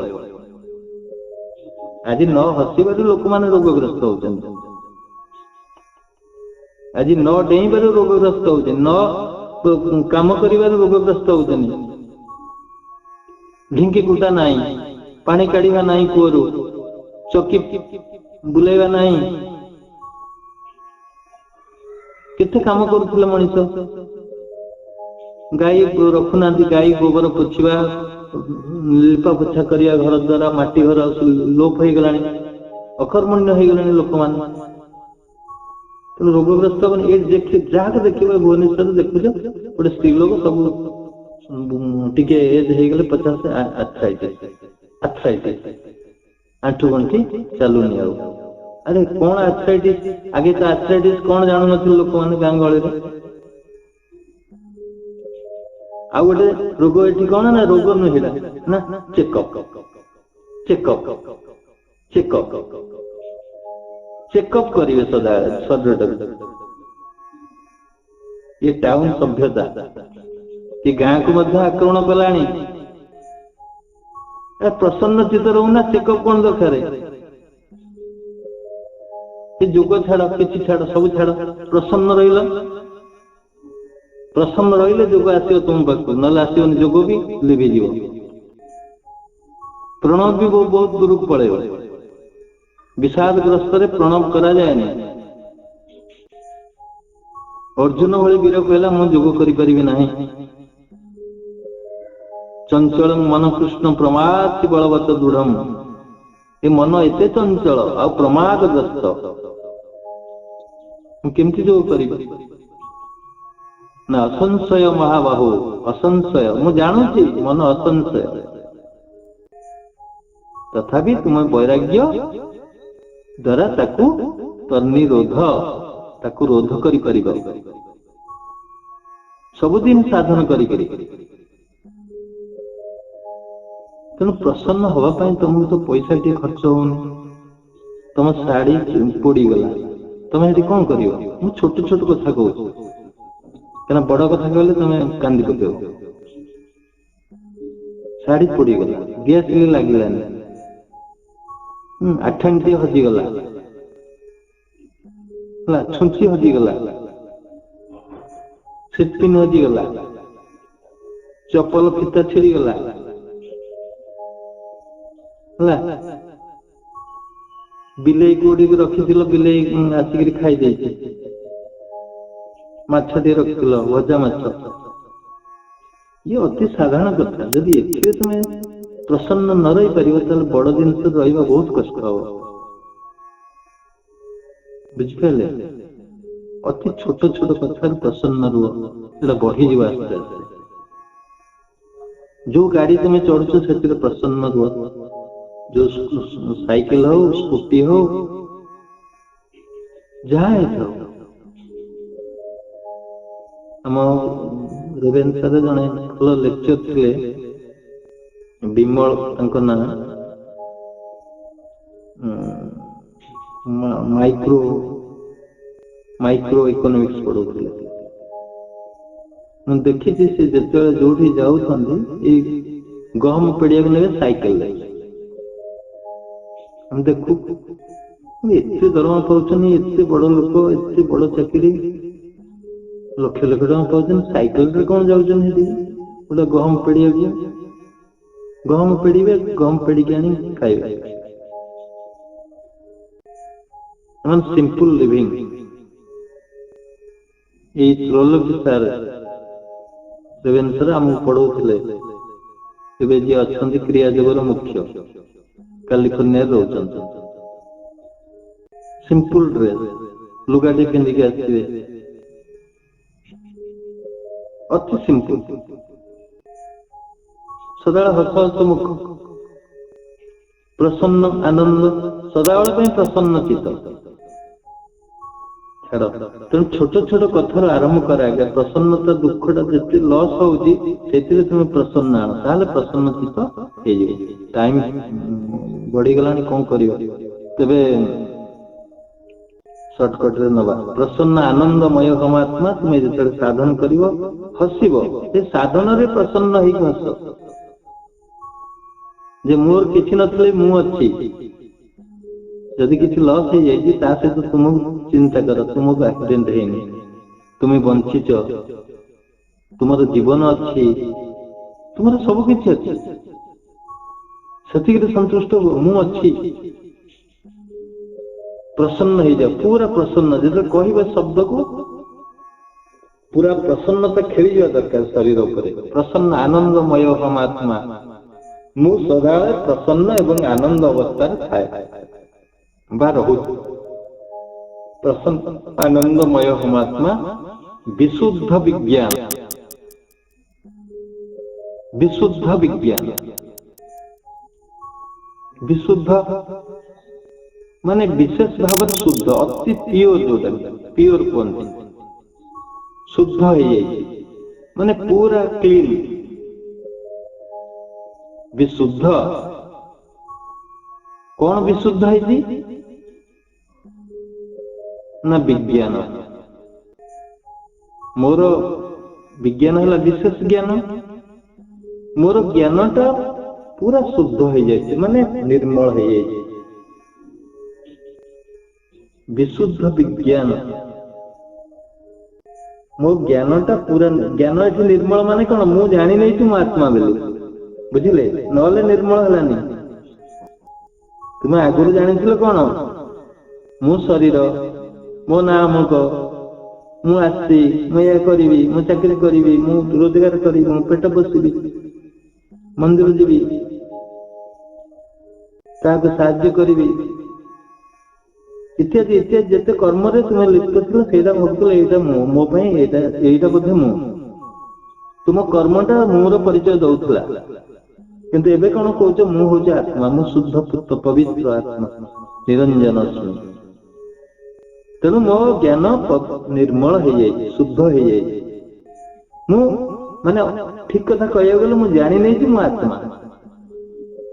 आज न हसबार लोक मैंने रोगग्रस्त होती आज न डेईबार रोगग्रस्त होते न काम कर रोगग्रस्त होते ढिंकी कुटा नाई पानी काढ़ा नाई कूअरु चौकी बुलेवा नाई केते काम करुले मनीष गाई रखुना गाई गोबर पोछा लिपा पोछा करिया घर द्वारा माटी घर लोप हो गला अकर्मण्य हो गला लोक मान तेणु रोगग्रस्त जहाँ देखिए भुवनेश्वर देखुच गोटे स्त्री लोक सब टिके एज हो गले 50 आर्थराइटिस आंठू गंठी चलुनी अरे कौन आर्थराइटिस आगे तो आर्थराइटिस कौन जानू न लोक मैंने गाँ गहली आ गोटे रोग ये कौन ना रोग नुहे ना चेकअप चेकअप चेकअप चेकअप करेंगे सदा शरीर ये टाउन सभ्यता ये गाँ को आक्रमण कला प्रसन्न चित्त रहूना चेकअप कौन दरकार जोग छाड़ कि छाड़ सब छाड़ प्रसन्न रही जोग आसो तुम पाक ना आसोन जोग भी लिभिज प्रणव भी बहुत दूर को पड़े विषादग्रस्त प्रणव करा जाए अर्जुन भली वीर कहला मु जोग करि नाही चंचल मन कृष्ण प्रमाद बलवत दृढ़ ये मन एते चंचल आ प्रमादग्रस्त केमती जोग करी ना असंशय महाबाहु असंशय मु जानूची मन असंशय तथापि तुम वैराग्य द्वारा ताकू तन्निरोध ताकू रोध करि परिबो सबुदिन साधन करी तेणु प्रसन्न हवा तुमको तो पैसा टे खर्च होनी तुम शाढ़ी पोड़ीगला तुम ये कौन कर छोट छोट कथा कहूँ क्या बड़ कथा कहले तुम कांदी पकेब शाढ़ी पोड़ीगला गैस लगे आठाणी हजिगला छुंची हजिगला सिटपिन हजिगला चपल फिता छिड़ीगला बिलई कोड़ी रखी बिलई आसिक खाई माछटे रखी भजा माछ ये अति साधारण कथा जदि एथे तुम प्रसन्न न रही पार बड़ जिनस रहा बहुत कष्ट हम बुझिपारे अति छोट छोट कथा प्रसन्न रुह बढ़ी जा आस्ते आस्ते जो गाड़ी तुम चढ़ुच से प्रसन्न रुह जो साइकिल हो स्कूटी हो जहाँ आम रेवेन्सा जड़े भल लेक्चर थे विमल ना माइक्रो इकोनॉमिक्स पढ़ाते मुझे देखी से जो जो जाऊँ गहम पेड़िया ने साइकिल हम देखू एते दरमा पाउछन एते बड़ लोक एते बड़ चाकरी लक्ष लक्ष टका पाउछन साइकिल रे कौन जाउछन हेदी गोटे गहम पेड़िया गहम पेड़िबे गहम पेड़ी के आनी खाइबे मन सिंपल लिविंग ये त्रोलोकी सर रेवेन्सा आमको पढ़ाउथिले एबे जे अछंती क्रिया जगर मुख्य कैलिफोर्निया रोचन सिंपल ड्रेस लुगाटी पिंधिक आसवे अति सिंपल ସଦାବେଳେ ହସ ହସ ମୁଖ, ପ୍ରସନ୍ନ ଆନନ୍ଦ, ସଦାବେଳେ ପାଇଁ ପ୍ରସନ୍ନ ଚିତ୍ତ। ଛାଡ, ତେଣୁ ଛୋଟ ଛୋଟ କଥାରୁ ଆରମ୍ଭ କର ଆଜ୍ଞା। ପ୍ରସନ୍ନତା ଦୁଃଖଟା ଯେତେ ଲସ୍ ହଉଛି ସେଥିରେ ତୁମେ ପ୍ରସନ୍ନ ଆଣ, ତାହେଲେ ପ୍ରସନ୍ନ ଚିତ୍ତ ହେଇଯିବ। ଟାଇମ ବଢିଗଲାଣି, କଣ କରିବା? ତେବେ ସର୍ଟକଟରେ ନବା। ପ୍ରସନ୍ନ ଆନନ୍ଦମୟ ହମାତ୍ମା, ତୁମେ ଯେତେବେଳେ ସାଧନ କରିବ ହସିବ, ସେ ସାଧନରେ ପ୍ରସନ୍ନ ହେଇକି ହସ, ଯେ ମୋର କିଛି ନଥିଲେ ମୁଁ ଅଛି। ଯଦି କିଛି ଲସ୍ ହେଇଯାଇଛି ତା ସହିତ ତୁମକୁ ଚିନ୍ତା କର, ତୁମକୁ ଆକ୍ସିଡେଣ୍ଟ ହେଇନି, ତୁମେ ବଞ୍ଚିଛ, ତୁମର ଜୀବନ ଅଛି, ତୁମର ସବୁ କିଛି ଅଛି, ସେତିକିରେ ସନ୍ତୁଷ୍ଟ ହୁଅ। ମୁଁ ଅଛି, ପ୍ରସନ୍ନ ହେଇଯାଅ, ପୁରା ପ୍ରସନ୍ନ। ଯେତେବେଳେ କହିବା ଶବ୍ଦକୁ ପୁରା ପ୍ରସନ୍ନତା ଖେଳିଯିବା ଦରକାର ଶରୀର ଉପରେ। ପ୍ରସନ୍ନ ଆନନ୍ଦମୟ ହମାତ୍ମା, ମୁଁ ସଦାବେଳେ ପ୍ରସନ୍ନ ଏବଂ ଆନନ୍ଦ ଅବସ୍ଥାରେ ଥାଏ ବା ରହୁଛି। ପ୍ରସନ୍ନ ଆନନ୍ଦମୟ ହମାତ୍ମା, ବିଶୁଦ୍ଧ ବିଜ୍ଞାନ। ବିଶୁଦ୍ଧ ବିଜ୍ଞାନ, ବିଶୁଦ୍ଧ ମାନେ ବିଶେଷ ଭାବରେ ଶୁଦ୍ଧ, ଅତି ପିଓର, ଯୋଉଟା ପିଓର କୁହନ୍ତି, ଶୁଦ୍ଧ ହେଇଯାଇଛି ମାନେ ପୁରା କ୍ଲିନ। ବିଶୁଦ୍ଧ, କଣ ବିଶୁଦ୍ଧ ହେଇଛି ନା ବିଜ୍ଞାନ। ମୋର ବିଜ୍ଞାନ ହେଲା ବିଶେଷ ଜ୍ଞାନ, ମୋର ଜ୍ଞାନଟା ପୁରା ଶୁଦ୍ଧ ହେଇଯାଇଛି ମାନେ ନିର୍ମଳ ହେଇଯାଇଛି। ବିଶୁଦ୍ଧ ବିଜ୍ଞାନ, ମୋ ଜ୍ଞାନଟା ପୁରା, ଜ୍ଞାନ ଏଠି ନିର୍ମଳ ମାନେ କଣ? ମୁଁ ଜାଣି ନେଇଛି ମୁଁ ଆତ୍ମା ବୋଲି, ବୁଝିଲେ? ନହେଲେ ନିର୍ମଳ ହେଲାନି। ତୁମେ ଆଗରୁ ଜାଣିଥିଲ କଣ? ମୁଁ ଶରୀର, ମୋ ନାଁ ଅମୁକ, ମୁଁ ଆସିଛି, ମୁଁ ଏହା କରିବି, ମୁଁ ଚାକିରି କରିବି, ମୁଁ ରୋଜଗାର କରିବି, ମୁଁ ପେଟ ପୋଷିବି, ମନ୍ଦିର ଯିବି, କାହାକୁ ସାହାଯ୍ୟ କରିବି, ଇତ୍ୟାଦି ଇତ୍ୟାଦି। ଯେତେ କର୍ମରେ ତୁମେ ଲିପ୍ତ ଥିଲ ସେଇଟା ଭାବୁଥିଲ ଏଇଟା ମୁଁ, ମୋ ପାଇଁ ଏଇଟା ବୋଧେ ମୁଁ। ତୁମ କର୍ମଟା ମୋର ପରିଚୟ ଦଉଥିଲା। କିନ୍ତୁ ଏବେ କଣ କହୁଛ? ମୁଁ ହଉଛି ଆତ୍ମା, ମୁଁ ଶୁଦ୍ଧ ପବିତ୍ର ଆତ୍ମା, ନିରଞ୍ଜନ ଅସ୍ମି। ତେଣୁ ମୋ ଜ୍ଞାନ ନିର୍ମଳ ହେଇଯାଇଛି, ଶୁଦ୍ଧ ହେଇଯାଇଛି। ମୁଁ ମାନେ ଠିକ କଥା କହିବାକୁ ଗଲେ ମୁଁ ଜାଣି ନେଇଛି ମୁଁ ଆତ୍ମା,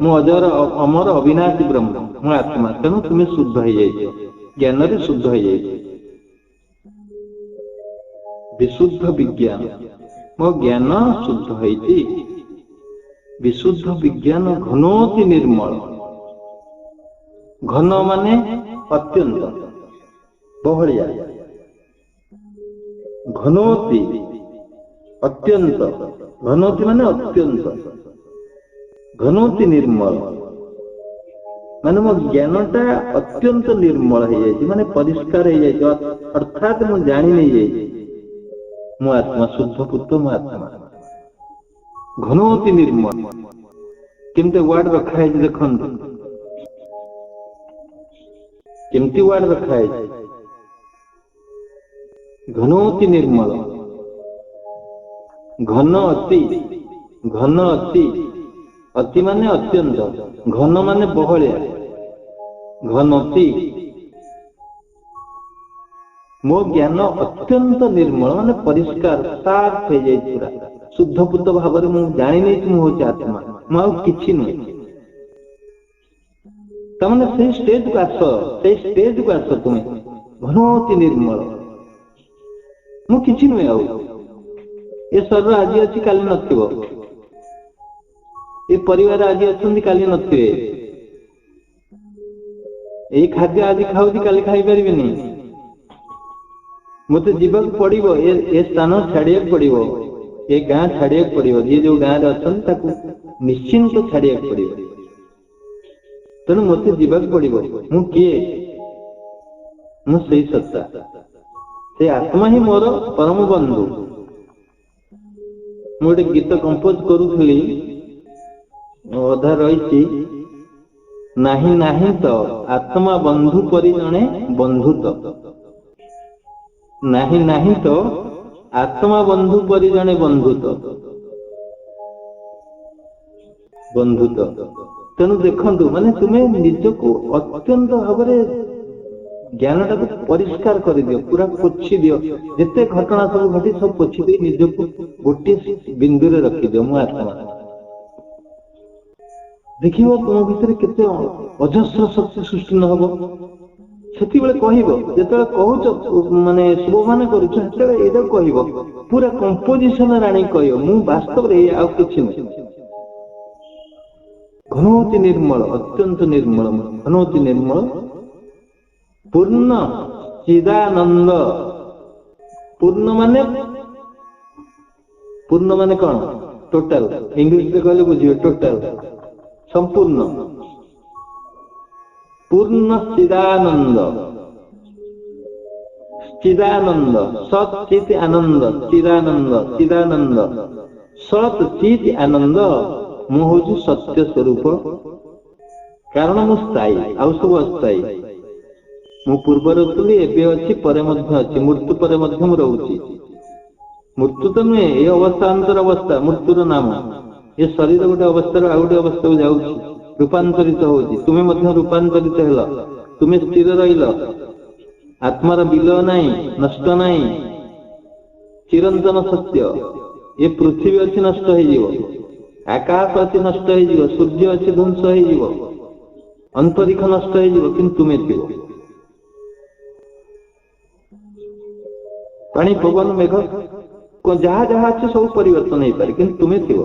ମୁଁ ଅଜର ଅମର ଅବିନାଶୀ ବ୍ରହ୍ମ, ମୁଁ ଆତ୍ମା। ତେଣୁ ତୁମେ ଶୁଦ୍ଧ ହେଇଯାଇଛ, ଜ୍ଞାନରେ ଶୁଦ୍ଧ ହେଇଯାଇଛି। ବିଶୁଦ୍ଧ ବିଜ୍ଞାନ, ମୋ ଜ୍ଞାନ ଶୁଦ୍ଧ ହେଇଛି। ବିଶୁଦ୍ଧ ବିଜ୍ଞାନ ଘନୋତି ନିର୍ମଳ। ଘନ ମାନେ ଅତ୍ୟନ୍ତ, ବହଳିଆ। ଘନୋତି ଅତ୍ୟନ୍ତ, ଘନୋତି ମାନେ ଅତ୍ୟନ୍ତ, ଘନୋତି ନିର୍ମଳ ମାନେ ମୋ ଜ୍ଞାନଟା ଅତ୍ୟନ୍ତ ନିର୍ମଳ ହେଇଯାଇଛି, ମାନେ ପରିଷ୍କାର ହେଇଯାଇଛି। ଅର୍ଥାତ ମୁଁ ଜାଣି ନେଇଯାଇଛି ମୁଁ ଆତ୍ମା, ଶୁଦ୍ଧ ପୁତ୍ର ମୁଁ ଆତ୍ମା। ଘନୋତି ନିର୍ମଳ, କେମିତି ୱାର୍ଡ ରଖା ହେଇଛି ଦେଖନ୍ତୁ, କେମିତି ୱାର୍ଡ ରଖା ହେଇଛି। ଘନୋତି ନିର୍ମଳ, ଘନ ଅତି, ଘନ ଅତି, ଅତି ମାନେ ଅତ୍ୟନ୍ତ, ଘନ ମାନେ ବହଳିଆ, ଘନତି। ମୋ ଜ୍ଞାନ ଅତ୍ୟନ୍ତ ନିର୍ମଳ ମାନେ ପରିଷ୍କାର, ସାଫ ହେଇଯାଇଛି, ପୁରା ଶୁଦ୍ଧପୂତ ଭାବରେ ମୁଁ ଜାଣି ନେଇଛି ମୁଁ ହଉଛି ଆତ୍ମା, ମୁଁ ଆଉ କିଛି ନୁହେଁ। ତାମାନେ ସେଇ ଷ୍ଟେଜକୁ ଆସ, ସେଇ ଷ୍ଟେଜକୁ ଆସ ତୁମେ। ଘନୋତି ନିର୍ମଳ, ମୁଁ କିଛି ନୁହେଁ ଆଉ। ଏ ଶରୀର ଆଜି ଅଛି କାଲି ନଥିବ, ଏ ପରିବାର ଆଜି ଅଛନ୍ତି କାଲି ନଥିବେ, ଏଇ ଖାଦ୍ୟ ଆଜି ଖାଉଛି କାଲି ଖାଇପାରିବିନି, ମତେ ଯିବାକୁ ପଡିବ, ଏ ସ୍ଥାନ ଛାଡିବାକୁ ପଡିବ, ଏ ଗାଁ ଛାଡିବାକୁ ପଡିବ। ଯିଏ ଯୋଉ ଗାଁରେ ଅଛନ୍ତି ତାକୁ ନିଶ୍ଚିନ୍ତ ଛାଡିବାକୁ ପଡିବ। ତେଣୁ ମତେ ଯିବାକୁ ପଡିବ। ମୁଁ କିଏ? ମୁଁ ସେଇ ସତ୍ତା, ସେ ଆତ୍ମା ହିଁ ମୋର ପରମ ବନ୍ଧୁ। ମୁଁ ଗୋଟେ ଗୀତ କମ୍ପୋଜ କରୁଥିଲି, ଅଧା ରହିଛି। ନାହିଁ ନାହିଁ ତ ଆତ୍ମା ବନ୍ଧୁ ପରି ଜଣେ ବନ୍ଧୁତ, ନାହିଁ ନାହିଁ ତ ଆତ୍ମା ବନ୍ଧୁ ପରି ଜଣେ ବନ୍ଧୁତ। ବନ୍ଧୁତ୍ୱ। ତେଣୁ ଦେଖନ୍ତୁ ମାନେ ତୁମେ ନିଜକୁ ଅତ୍ୟନ୍ତ ଭାବରେ ଜ୍ଞାନଟାକୁ ପରିଷ୍କାର କରିଦିଅ, ପୁରା ପୋଛି ଦିଅ। ଯେତେ ଘଟଣା ସବୁ ଘଟି ସବୁ ପୋଛି ଦେଇ ନିଜକୁ ଗୋଟିଏ ବିନ୍ଦୁରେ ରଖିଦିଅ, ମୁଁ ଆତ୍ମା। ଦେଖିବ ତୁମ ଭିତରେ କେତେ ଅଜସ୍ର ଶକ୍ତି ସୃଷ୍ଟି ନ ହବ। ସେତେବେଳେ କହିବ, ଯେତେବେଳେ କହୁଛ ମାନେ ଶୁଭମାନ କରୁଛ, ସେତେବେଳେ ଏଇଟା କହିବ ପୁରା କମ୍ପୋଜିସନ ଆଣି କହିବ, ମୁଁ ବାସ୍ତବରେ ଆଉ କିଛି ନାହିଁ। ଘନୋତି ନିର୍ମଳ, ଅତ୍ୟନ୍ତ ନିର୍ମଳ, ଘନୋତି ନିର୍ମଳ, ପୂର୍ଣ୍ଣ ଚିଦାନନ୍ଦ। ପୂର୍ଣ୍ଣ ମାନେ କଣ? ଟୋଟାଲ। ଇଂଲିଶରେ କହିଲେ ବୁଝିବେ, ଟୋଟାଲ, ସମ୍ପୂର୍ଣ୍ଣ। ପୂର୍ଣ୍ଣ ଚିଦାନନ୍ଦ, ଚିଦାନନ୍ଦ, ସତ୍ ଚିତ୍ ଆନନ୍ଦ, ଚିଦାନନ୍ଦ, ଚିଦାନନ୍ଦ, ସତ୍ ଚିତ୍ ଆନନ୍ଦ। ମୁଁ ହଉଛି ସତ୍ୟ ସ୍ୱରୂପ, କାରଣ ମୁଁ ସ୍ଥାୟୀ, ଆଉ ସବୁ ଅସ୍ଥାୟୀ। ମୁଁ ପୂର୍ବରୁ ଥିଲି, ଏବେ ଅଛି, ପରେ ମଧ୍ୟ ଅଛି, ମୃତ୍ୟୁ ପରେ ମଧ୍ୟ ମୁଁ ରହୁଛି। ମୃତ୍ୟୁ ତ ନୁହେଁ, ଏ ଅବସ୍ଥା ଅନ୍ତର ଅବସ୍ଥା, ମୃତ୍ୟୁର ନାମ। ଏ ଶରୀର ଗୋଟେ ଅବସ୍ଥାରୁ ଆଉ ଗୋଟେ ଅବସ୍ଥାକୁ ଯାଉଛି, ରୂପାନ୍ତରିତ ହଉଛି। ତୁମେ ମଧ୍ୟ ରୂପାନ୍ତରିତ ହେଲ, ତୁମେ ସ୍ଥିର ରହିଲ। ଆତ୍ମାର ବିଲୟ ନାହିଁ, ନଷ୍ଟ ନାହିଁ, ଚିରନ୍ତନ ସତ୍ୟ। ଏ ପୃଥିବୀ ଅଛି, ନଷ୍ଟ ହେଇଯିବ, ଆକାଶ ଅଛି, ନଷ୍ଟ ହେଇଯିବ, ସୂର୍ଯ୍ୟ ଅଛି, ଧ୍ୱଂସ ହେଇଯିବ, ଅନ୍ତରୀକ୍ଷ ନଷ୍ଟ ହେଇଯିବ, କିନ୍ତୁ ତୁମେ ଥିବ। ପାଣି, ପବନ, ମେଘ, ଯାହା ଯାହା ଅଛି ସବୁ ପରିବର୍ତ୍ତନ ହେଇପାରେ, କିନ୍ତୁ ତୁମେ ଥିବ।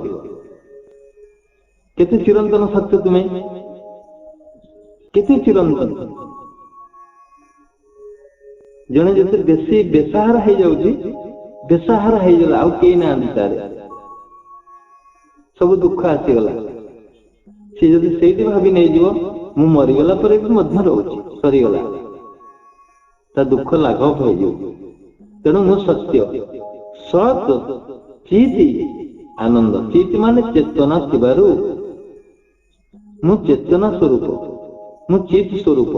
କେତେ ଚିରନ୍ତନ ସତ୍ୟ ତୁମେ, କେତେ ଚିରନ୍ତନ। ଜଣେ ଯେତେ ବେଶୀ ବେସାହାରା ହେଇଯାଉଛି, ବେସାହାରା ହେଇଗଲା, ଆଉ କେହି ନାହାନ୍ତି ତାରେ, ସବୁ ଦୁଃଖ ଆସିଗଲା। ସେ ଯଦି ସେଇଠି ଭାବି ନେଇଯିବ, ମୁଁ ମରିଗଲା ପରେ ବି ମଧ୍ୟ ରହୁଛି, ସରିଗଲା, ତା ଦୁଃଖ ଲାଘବ ହେଇଯିବ। ତେଣୁ ମୁଁ ସତ୍ୟ, ସତ୍ ଚିତ୍ ଆନନ୍ଦ। ଚିତ୍ ମାନେ ଚେତନା ଥିବାରୁ ମୁଁ ଚେତନା ସ୍ୱରୂପ, ମୁଁ ଚିତ୍ ସ୍ୱରୂପ।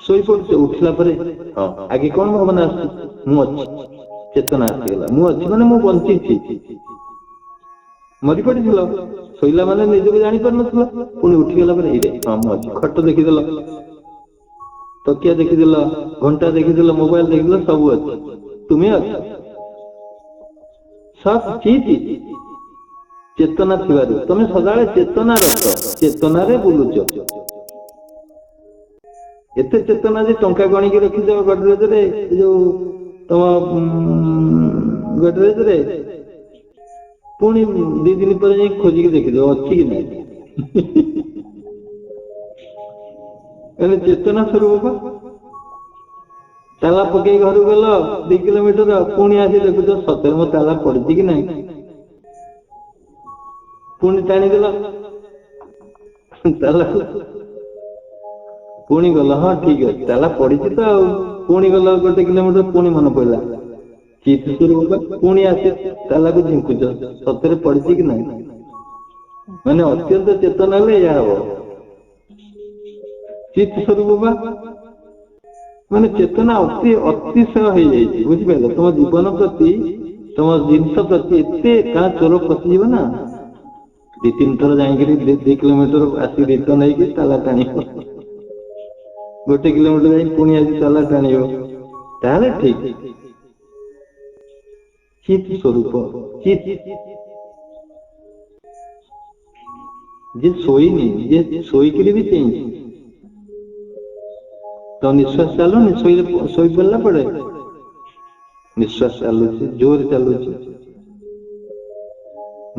ଶୋଇପଡୁଛ, ଉଠିଲା ପରେ ହଁ ଆଗେ କଣ ଭାବନା ଆସୁଛି? ମୁଁ ଅଛି, ଚେତନା ଆସିଗଲା। ମୁଁ ଅଛି ମାନେ ମୁଁ ବଞ୍ଚିଛି। ମରି ପଡିଥିଲ, ଶୋଇଲା ମାନେ ନିଜକୁ ଜାଣିପାରୁନଥିଲ, ପୁଣି ଉଠିଗଲା ପରେ ଏଇରେ ହଁ ମୁଁ ଅଛି। ଖଟ ଦେଖିଦେଲ, ତକିଆ ଦେଖିଦେଲ, ଘଣ୍ଟା ଦେଖିଦେଲ, ମୋବାଇଲ ଦେଖିଦେଲ, ସବୁ ଅଛି, ତୁମେ ଅଛ। ସତ୍ ଚିତ୍ ଚେତନା ଥିବାରୁ ତମେ ସଦାବେଳେ ଚେତନାରତ, ଚେତନାରେ ବୁଲୁଛ। ଏତେ ଚେତନା ଯେ ଟଙ୍କା ଗଣିକି ରଖିଛ ଗଡରେଜରେ, ଯୋଉ ତମ ଗଡରେଜରେ, ପୁଣି 2 ଦିନ ପରେ ଯାଇ ଖୋଜିକି ଦେଖିଦେବ ଅଛି କି ନାହିଁ। ଚେତନା ସ୍ୱରୂପ। ତାଲା ପକେଇ ଘରକୁ ଗଲ 2 କିଲୋମିଟର, ପୁଣି ଆସି ଦେଖୁଛ ସତରେ ମୋ ତାଲା ପଡିଛି କି ନାହିଁ, ପୁଣି ଟାଣିଦେଲ ତାଲାକୁ, ପୁଣି ଗଲ, ହଁ ଠିକ ଅଛି ତାଲା ପଡିଛି ତ ଆଉ। ପୁଣି ଗଲ 1 କିଲୋମିଟର, ପୁଣି ମନେ ପଡିଲା ଚିତ୍ ସ୍ୱରୂପ, ପୁଣି ଆସି ତାଲାକୁ ଝିଙ୍କୁଛ ସତରେ ପଡିଛି କି ନାହିଁ। ମାନେ ଅତ୍ୟନ୍ତ ଚେତନା ହେଲେ ଏଇଆ ହବ। ଚିତ୍ ସ୍ୱରୂପ ବା ମାନେ ଚେତନା ଅତିଶୟ ହେଇଯାଇଛି, ବୁଝିପାରିଲ? ତମ ଜୀବନ ପ୍ରତି, ତମ ଜିନିଷ ପ୍ରତି ଏତେ କାଁ ଚୋର ପଶିଯିବ ନା, 2-3 ଥର ଯାଇକିରି 2 କିଲୋମିଟର ଆସି ରିଟର୍ନ ହେଇକି ତାଲା ଟାଣିବ, 1 କିଲୋମିଟର ଯାଇ ପୁଣି ଆସି ତାଲା ଟାଣିବ, ତାହେଲେ ଠିକ। ଚିତ୍ ସ୍ୱରୂପ, ଚିତ୍ ଯେ ଶୋଇନି, ଯେ ଶୋଇକିରି ବି ଚେଇଁଛି। ତ ନିଶ୍ୱାସ ଚାଲୁନି, ଶୋଇ ପଡିଲା ପରେ ନିଶ୍ୱାସ ଚାଲୁଛି, ଜୋର ଚାଲୁଛି।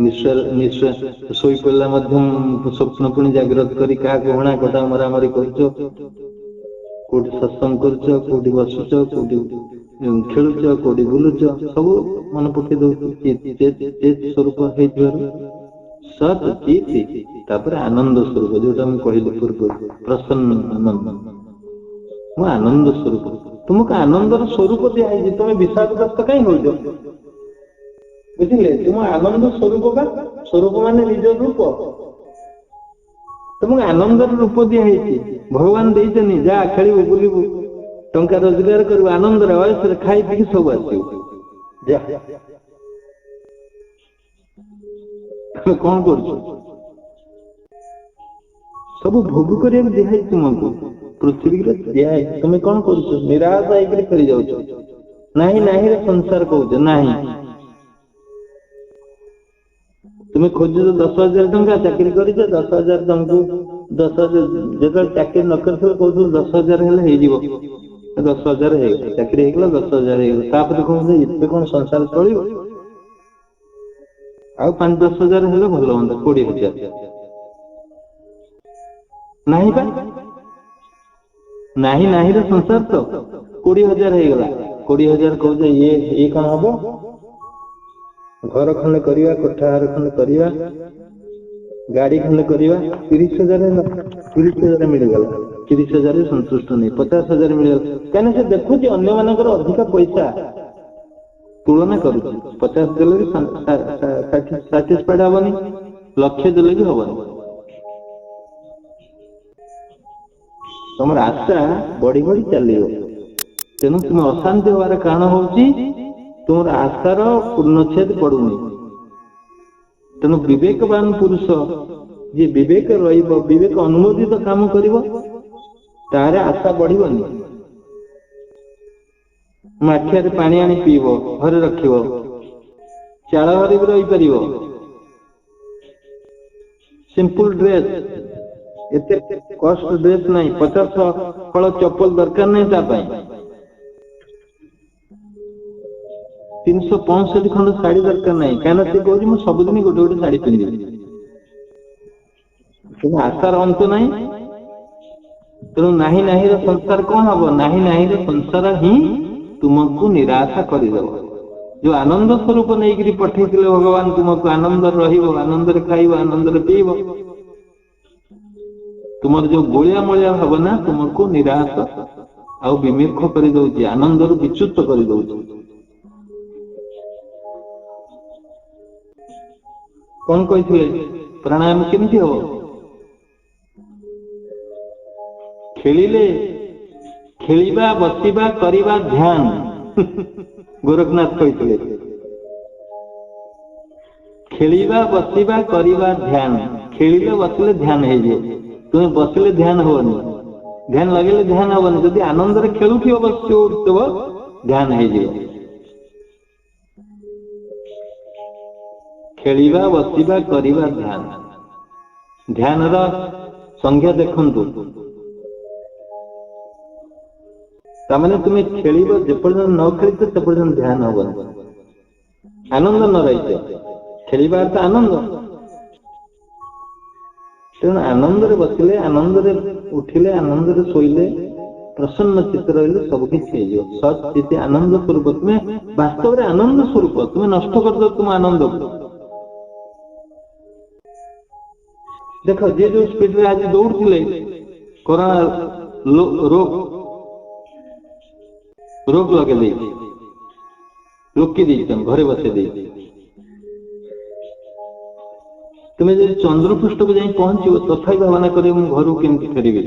ନିଶ୍ୱାସ ଶୋଇ ପଡିଲା ମଧ୍ୟ ସ୍ୱପ୍ନ ପୁଣି ଜାଗ୍ରତ କରି କାହାକୁ ହଣା କଟା ମରାମରି କରୁଛ, କୋଉଠି ସତ୍ସଙ୍ଗ କରୁଛ, କୋଉଠି ବସୁଛ, କୋଉଠି ଖେଳୁଛ, କୋଉଠି ବୁଲୁଛ, ସବୁ ମନେ ପକେଇ ଦଉଛି। ଚିତ୍ ସ୍ୱରୂପ ହେଇଥିବାରୁ ସତ୍ ଚିତ୍, ତାପରେ ଆନନ୍ଦ ସ୍ୱରୂପ, ଯୋଉଟା ମୁଁ କହିଲି ପୂର୍ବରୁ, ପ୍ରସନ୍ନ ଆନନ୍ଦ। ମୁଁ ଆନନ୍ଦ ସ୍ୱରୂପ। ତୁମକୁ ଆନନ୍ଦର ସ୍ୱରୂପ ଦିଆହେଇଛି, ତମେ ବିଷାଦଗ୍ରସ୍ତ କାହିଁ ହଉଛ? ବୁଝିଲେ? ତୁମ ଆନନ୍ଦ ସ୍ୱରୂପ ବା, ସ୍ୱରୂପ ମାନେ ନିଜ ରୂପ। ତୁମକୁ ଆନନ୍ଦର ରୂପ ଦିଆହେଇଛି, ଭଗବାନ ଦେଇଛନ୍ତି। ଯା ଖେଳିବୁ, ବୁଲିବୁ, ଟଙ୍କା ରୋଜଗାର କରିବୁ, ଆନନ୍ଦରେ ଅୟସରେ ଖାଇ ପିଇକି ସବୁ ଆସିବୁ, ଯା। तुम कौन कर सब भोग कर दिखाई तुमको पृथ्वी दिखाई तुम कौन कर निराश होकर फेरी जाऊछ नहीं नहीं रे संसार कौच नहीं तुम खोज 10,000 टंका चाकरी कर 10,000 तुमको 10,000 जो चाकरी न कर कौन 10,000 हेल्ले 10,000 चाकरी हो 10,000 कौन कौन संसार चलो आउ 5-10,000 हेल्ले भल हाँ 20,000 नहीं पा नहीं नहीं रे संसार तो 20,000 हो 20,000 कौच ये कौन हम घर खंडे करवा कोठार खंडे करवा गाड़ी खंडे करवा 30,000 मिलगला 30,000 संतुष्ट नहीं 50,000 मिलगला कहीं से देखु अन्य मानकर अधिक पैसा तुलना करुच्च 50 देले भी साटिस्फाइड हबनी लक्ष्य देले भी हबनी तुम आशा बढ़ी बढ़ी चलो तेणु तुम अशांति हबार कारण हूँ तुम आशार पूर्णछेद पड़ुनी तेणु विवेकवान पुरुष जी विवेक विवेक अनुमोदित काम करिवो तारे आशा बढ़िबनी माठिया पानी आनी पीब घरे रखिब चाल घरे भी रही पार सिंपल ड्रेस एते कॉस्ट ड्रेस नहीं 50 हल चप्पल दरकार नहीं 365 खंड शाढ़ी दरकार नहीं कहीं से कह सबुदिन गोटे गोटे शाढ़ी पिंधि आशार अंत नहीं तेणु नहीं नहीं संसार कौन हम नहीं नहीं संसार ही तुमको निराशा करदेव जो आनंद स्वरूप नहीं पठे भगवान तुमको आनंद रनंद खाइब आनंद पीब तुम जो गोलिया मलिया भावना तुमको निराश आउ विमुख कर दौची आनंद विच्युत कर दौची कौन कही प्राणायाम केमती हम खेलिले खेलिबा बसिबा करिबा ध्यान गोरखनाथ कही खेलिबा बसिबा करिबा ध्यान खेलिले बसिले ध्यान हो तुम बसिले ध्यान होनी ध्यान लगे ध्यान हबनी जदि आनंद खेलुथि बस उठुव ध्यान हो खेलिबा बसिबा करिबा ध्यान ध्यान संज्ञा देखंतु तामाने तुम्हें खेलिब जेपर्यंत न खेलिते से पर्यंत ध्यान हबनी आनंद न रही खेलिबा अर्थ आनंद तेणु आनंद बसिले आनंद उठिले आनंद शोइले प्रसन्न चित्त रही सबकि सचित आनंद स्वरूप तुम्हें वास्तव में आनंद स्वरूप तुम्हें नष्ट कर दो तुम आनंद देख जे जो स्पीड रे आज दौड़े कोरोना रोग लगे रोकी घरे बसे तुम्हें जब चंद्रपृष्ठ को जाई पहुंचो तथा भावना कर घर केमती फेरबी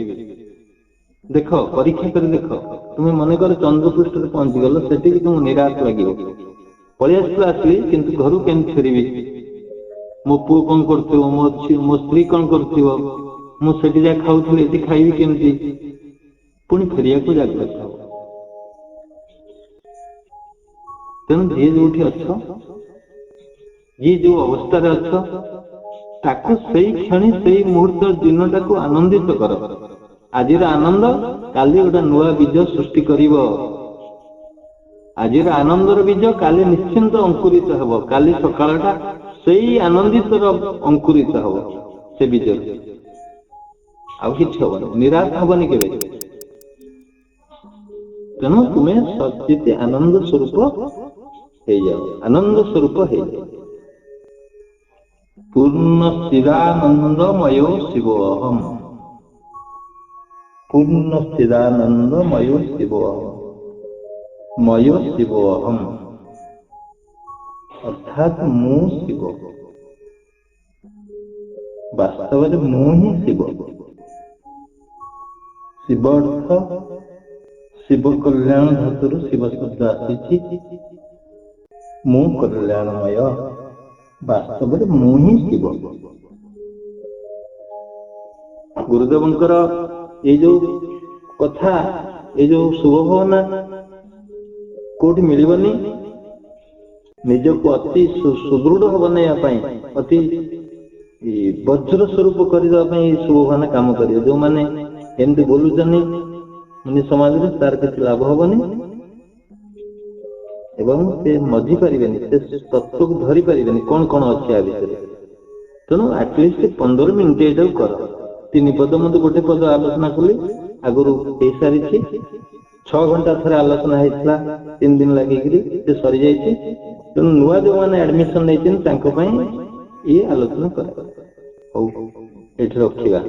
देख परीक्षा कर देख तुम्हें मन कर चंद्रपृष्ठ में पहुंची गल से तुम निराश लगे पलि आसली किंतु घर केमती फेरबी मो पु कौन कर मो स्त्री कौन कर मुझे खाऊली ये खाइबी केमती पुणी फेरिया को जगह तेणु जी जो ये जो अवस्था अच्छ ताकू सही क्षणी सही मुहूर्त दिन टाक आनंदित कर आज आनंद काली गोटे नुआ बीज सृष्टि करिवो आज आनंदर बीज काली निश्चिंत अंकुरित हम काली सकाळटा सही आनंदित अंकुरित हम से बीज आउ किछ हबनी निराश हबनी केबे तेणु तुम्हें सचित आनंद स्वरूप हो जाओ आनंद स्वरूप हो जाओ पूर्ण स्थिरानंदमयो शिवोऽहम् पूर्ण स्थिरानंदमयो शिवोऽहम् मयो शिवोऽहम् अर्थात मु शिव वास्तव में मु ही शिव शिव अर्थ शिव कल्याण धातु शिव शब्द आसी मु कल्याणमय ବାସ୍ତବରେ ମୁଁ ହିଁ ଶିବ। ଗୁରୁଦେବଙ୍କର ଏଇ ଯୋଉ କଥା, ଏଇ ଯୋଉ ଶୁଭ ଭାବନା କୋଉଠି ମିଳିବନି। ନିଜକୁ ଅତି ସୁଦୃଢ ବନେଇବା ପାଇଁ, ଅତି ବଜ୍ର ସ୍ୱରୂପ କରିଦେବା ପାଇଁ ଏଇ ଶୁଭ ଭାବନା କାମ କରିବ। ଯୋଉମାନେ ଏମିତି ବୋଲୁଛନ୍ତି ମାନେ ସମାଜରେ, ତାର କିଛି ଲାଭ ହବନି ଏବଂ ସେ ମଝି ପାରିବେନି, ସେ ତତ୍ଵକୁ ଧରି ପାରିବେନି କଣ କଣ ଅଛି ଆ ଭିତରେ। ତେଣୁ ଆଟଲିଷ୍ଟ 15 ମିନିଟ୍ ଏଇଟାକୁ କର। 3 ପଦ ମୁଁ ଗୋଟେ ପଦ ଆଲୋଚନା କଲି, ଆଗରୁ ହେଇସାରିଛି। 6 ଘଣ୍ଟା ଥରେ ଆଲୋଚନା ହେଇଥିଲା, 3 ଦିନ ଲାଗିକିରି ସେ ସରିଯାଇଛି। ତେଣୁ ନୂଆ ଯୋଉମାନେ ଆଡମିସନ ନେଇଛନ୍ତି ତାଙ୍କ ପାଇଁ ଇଏ ଆଲୋଚନା କରାଯାଏ। ହଉ, ଏଠି ରଖିବା।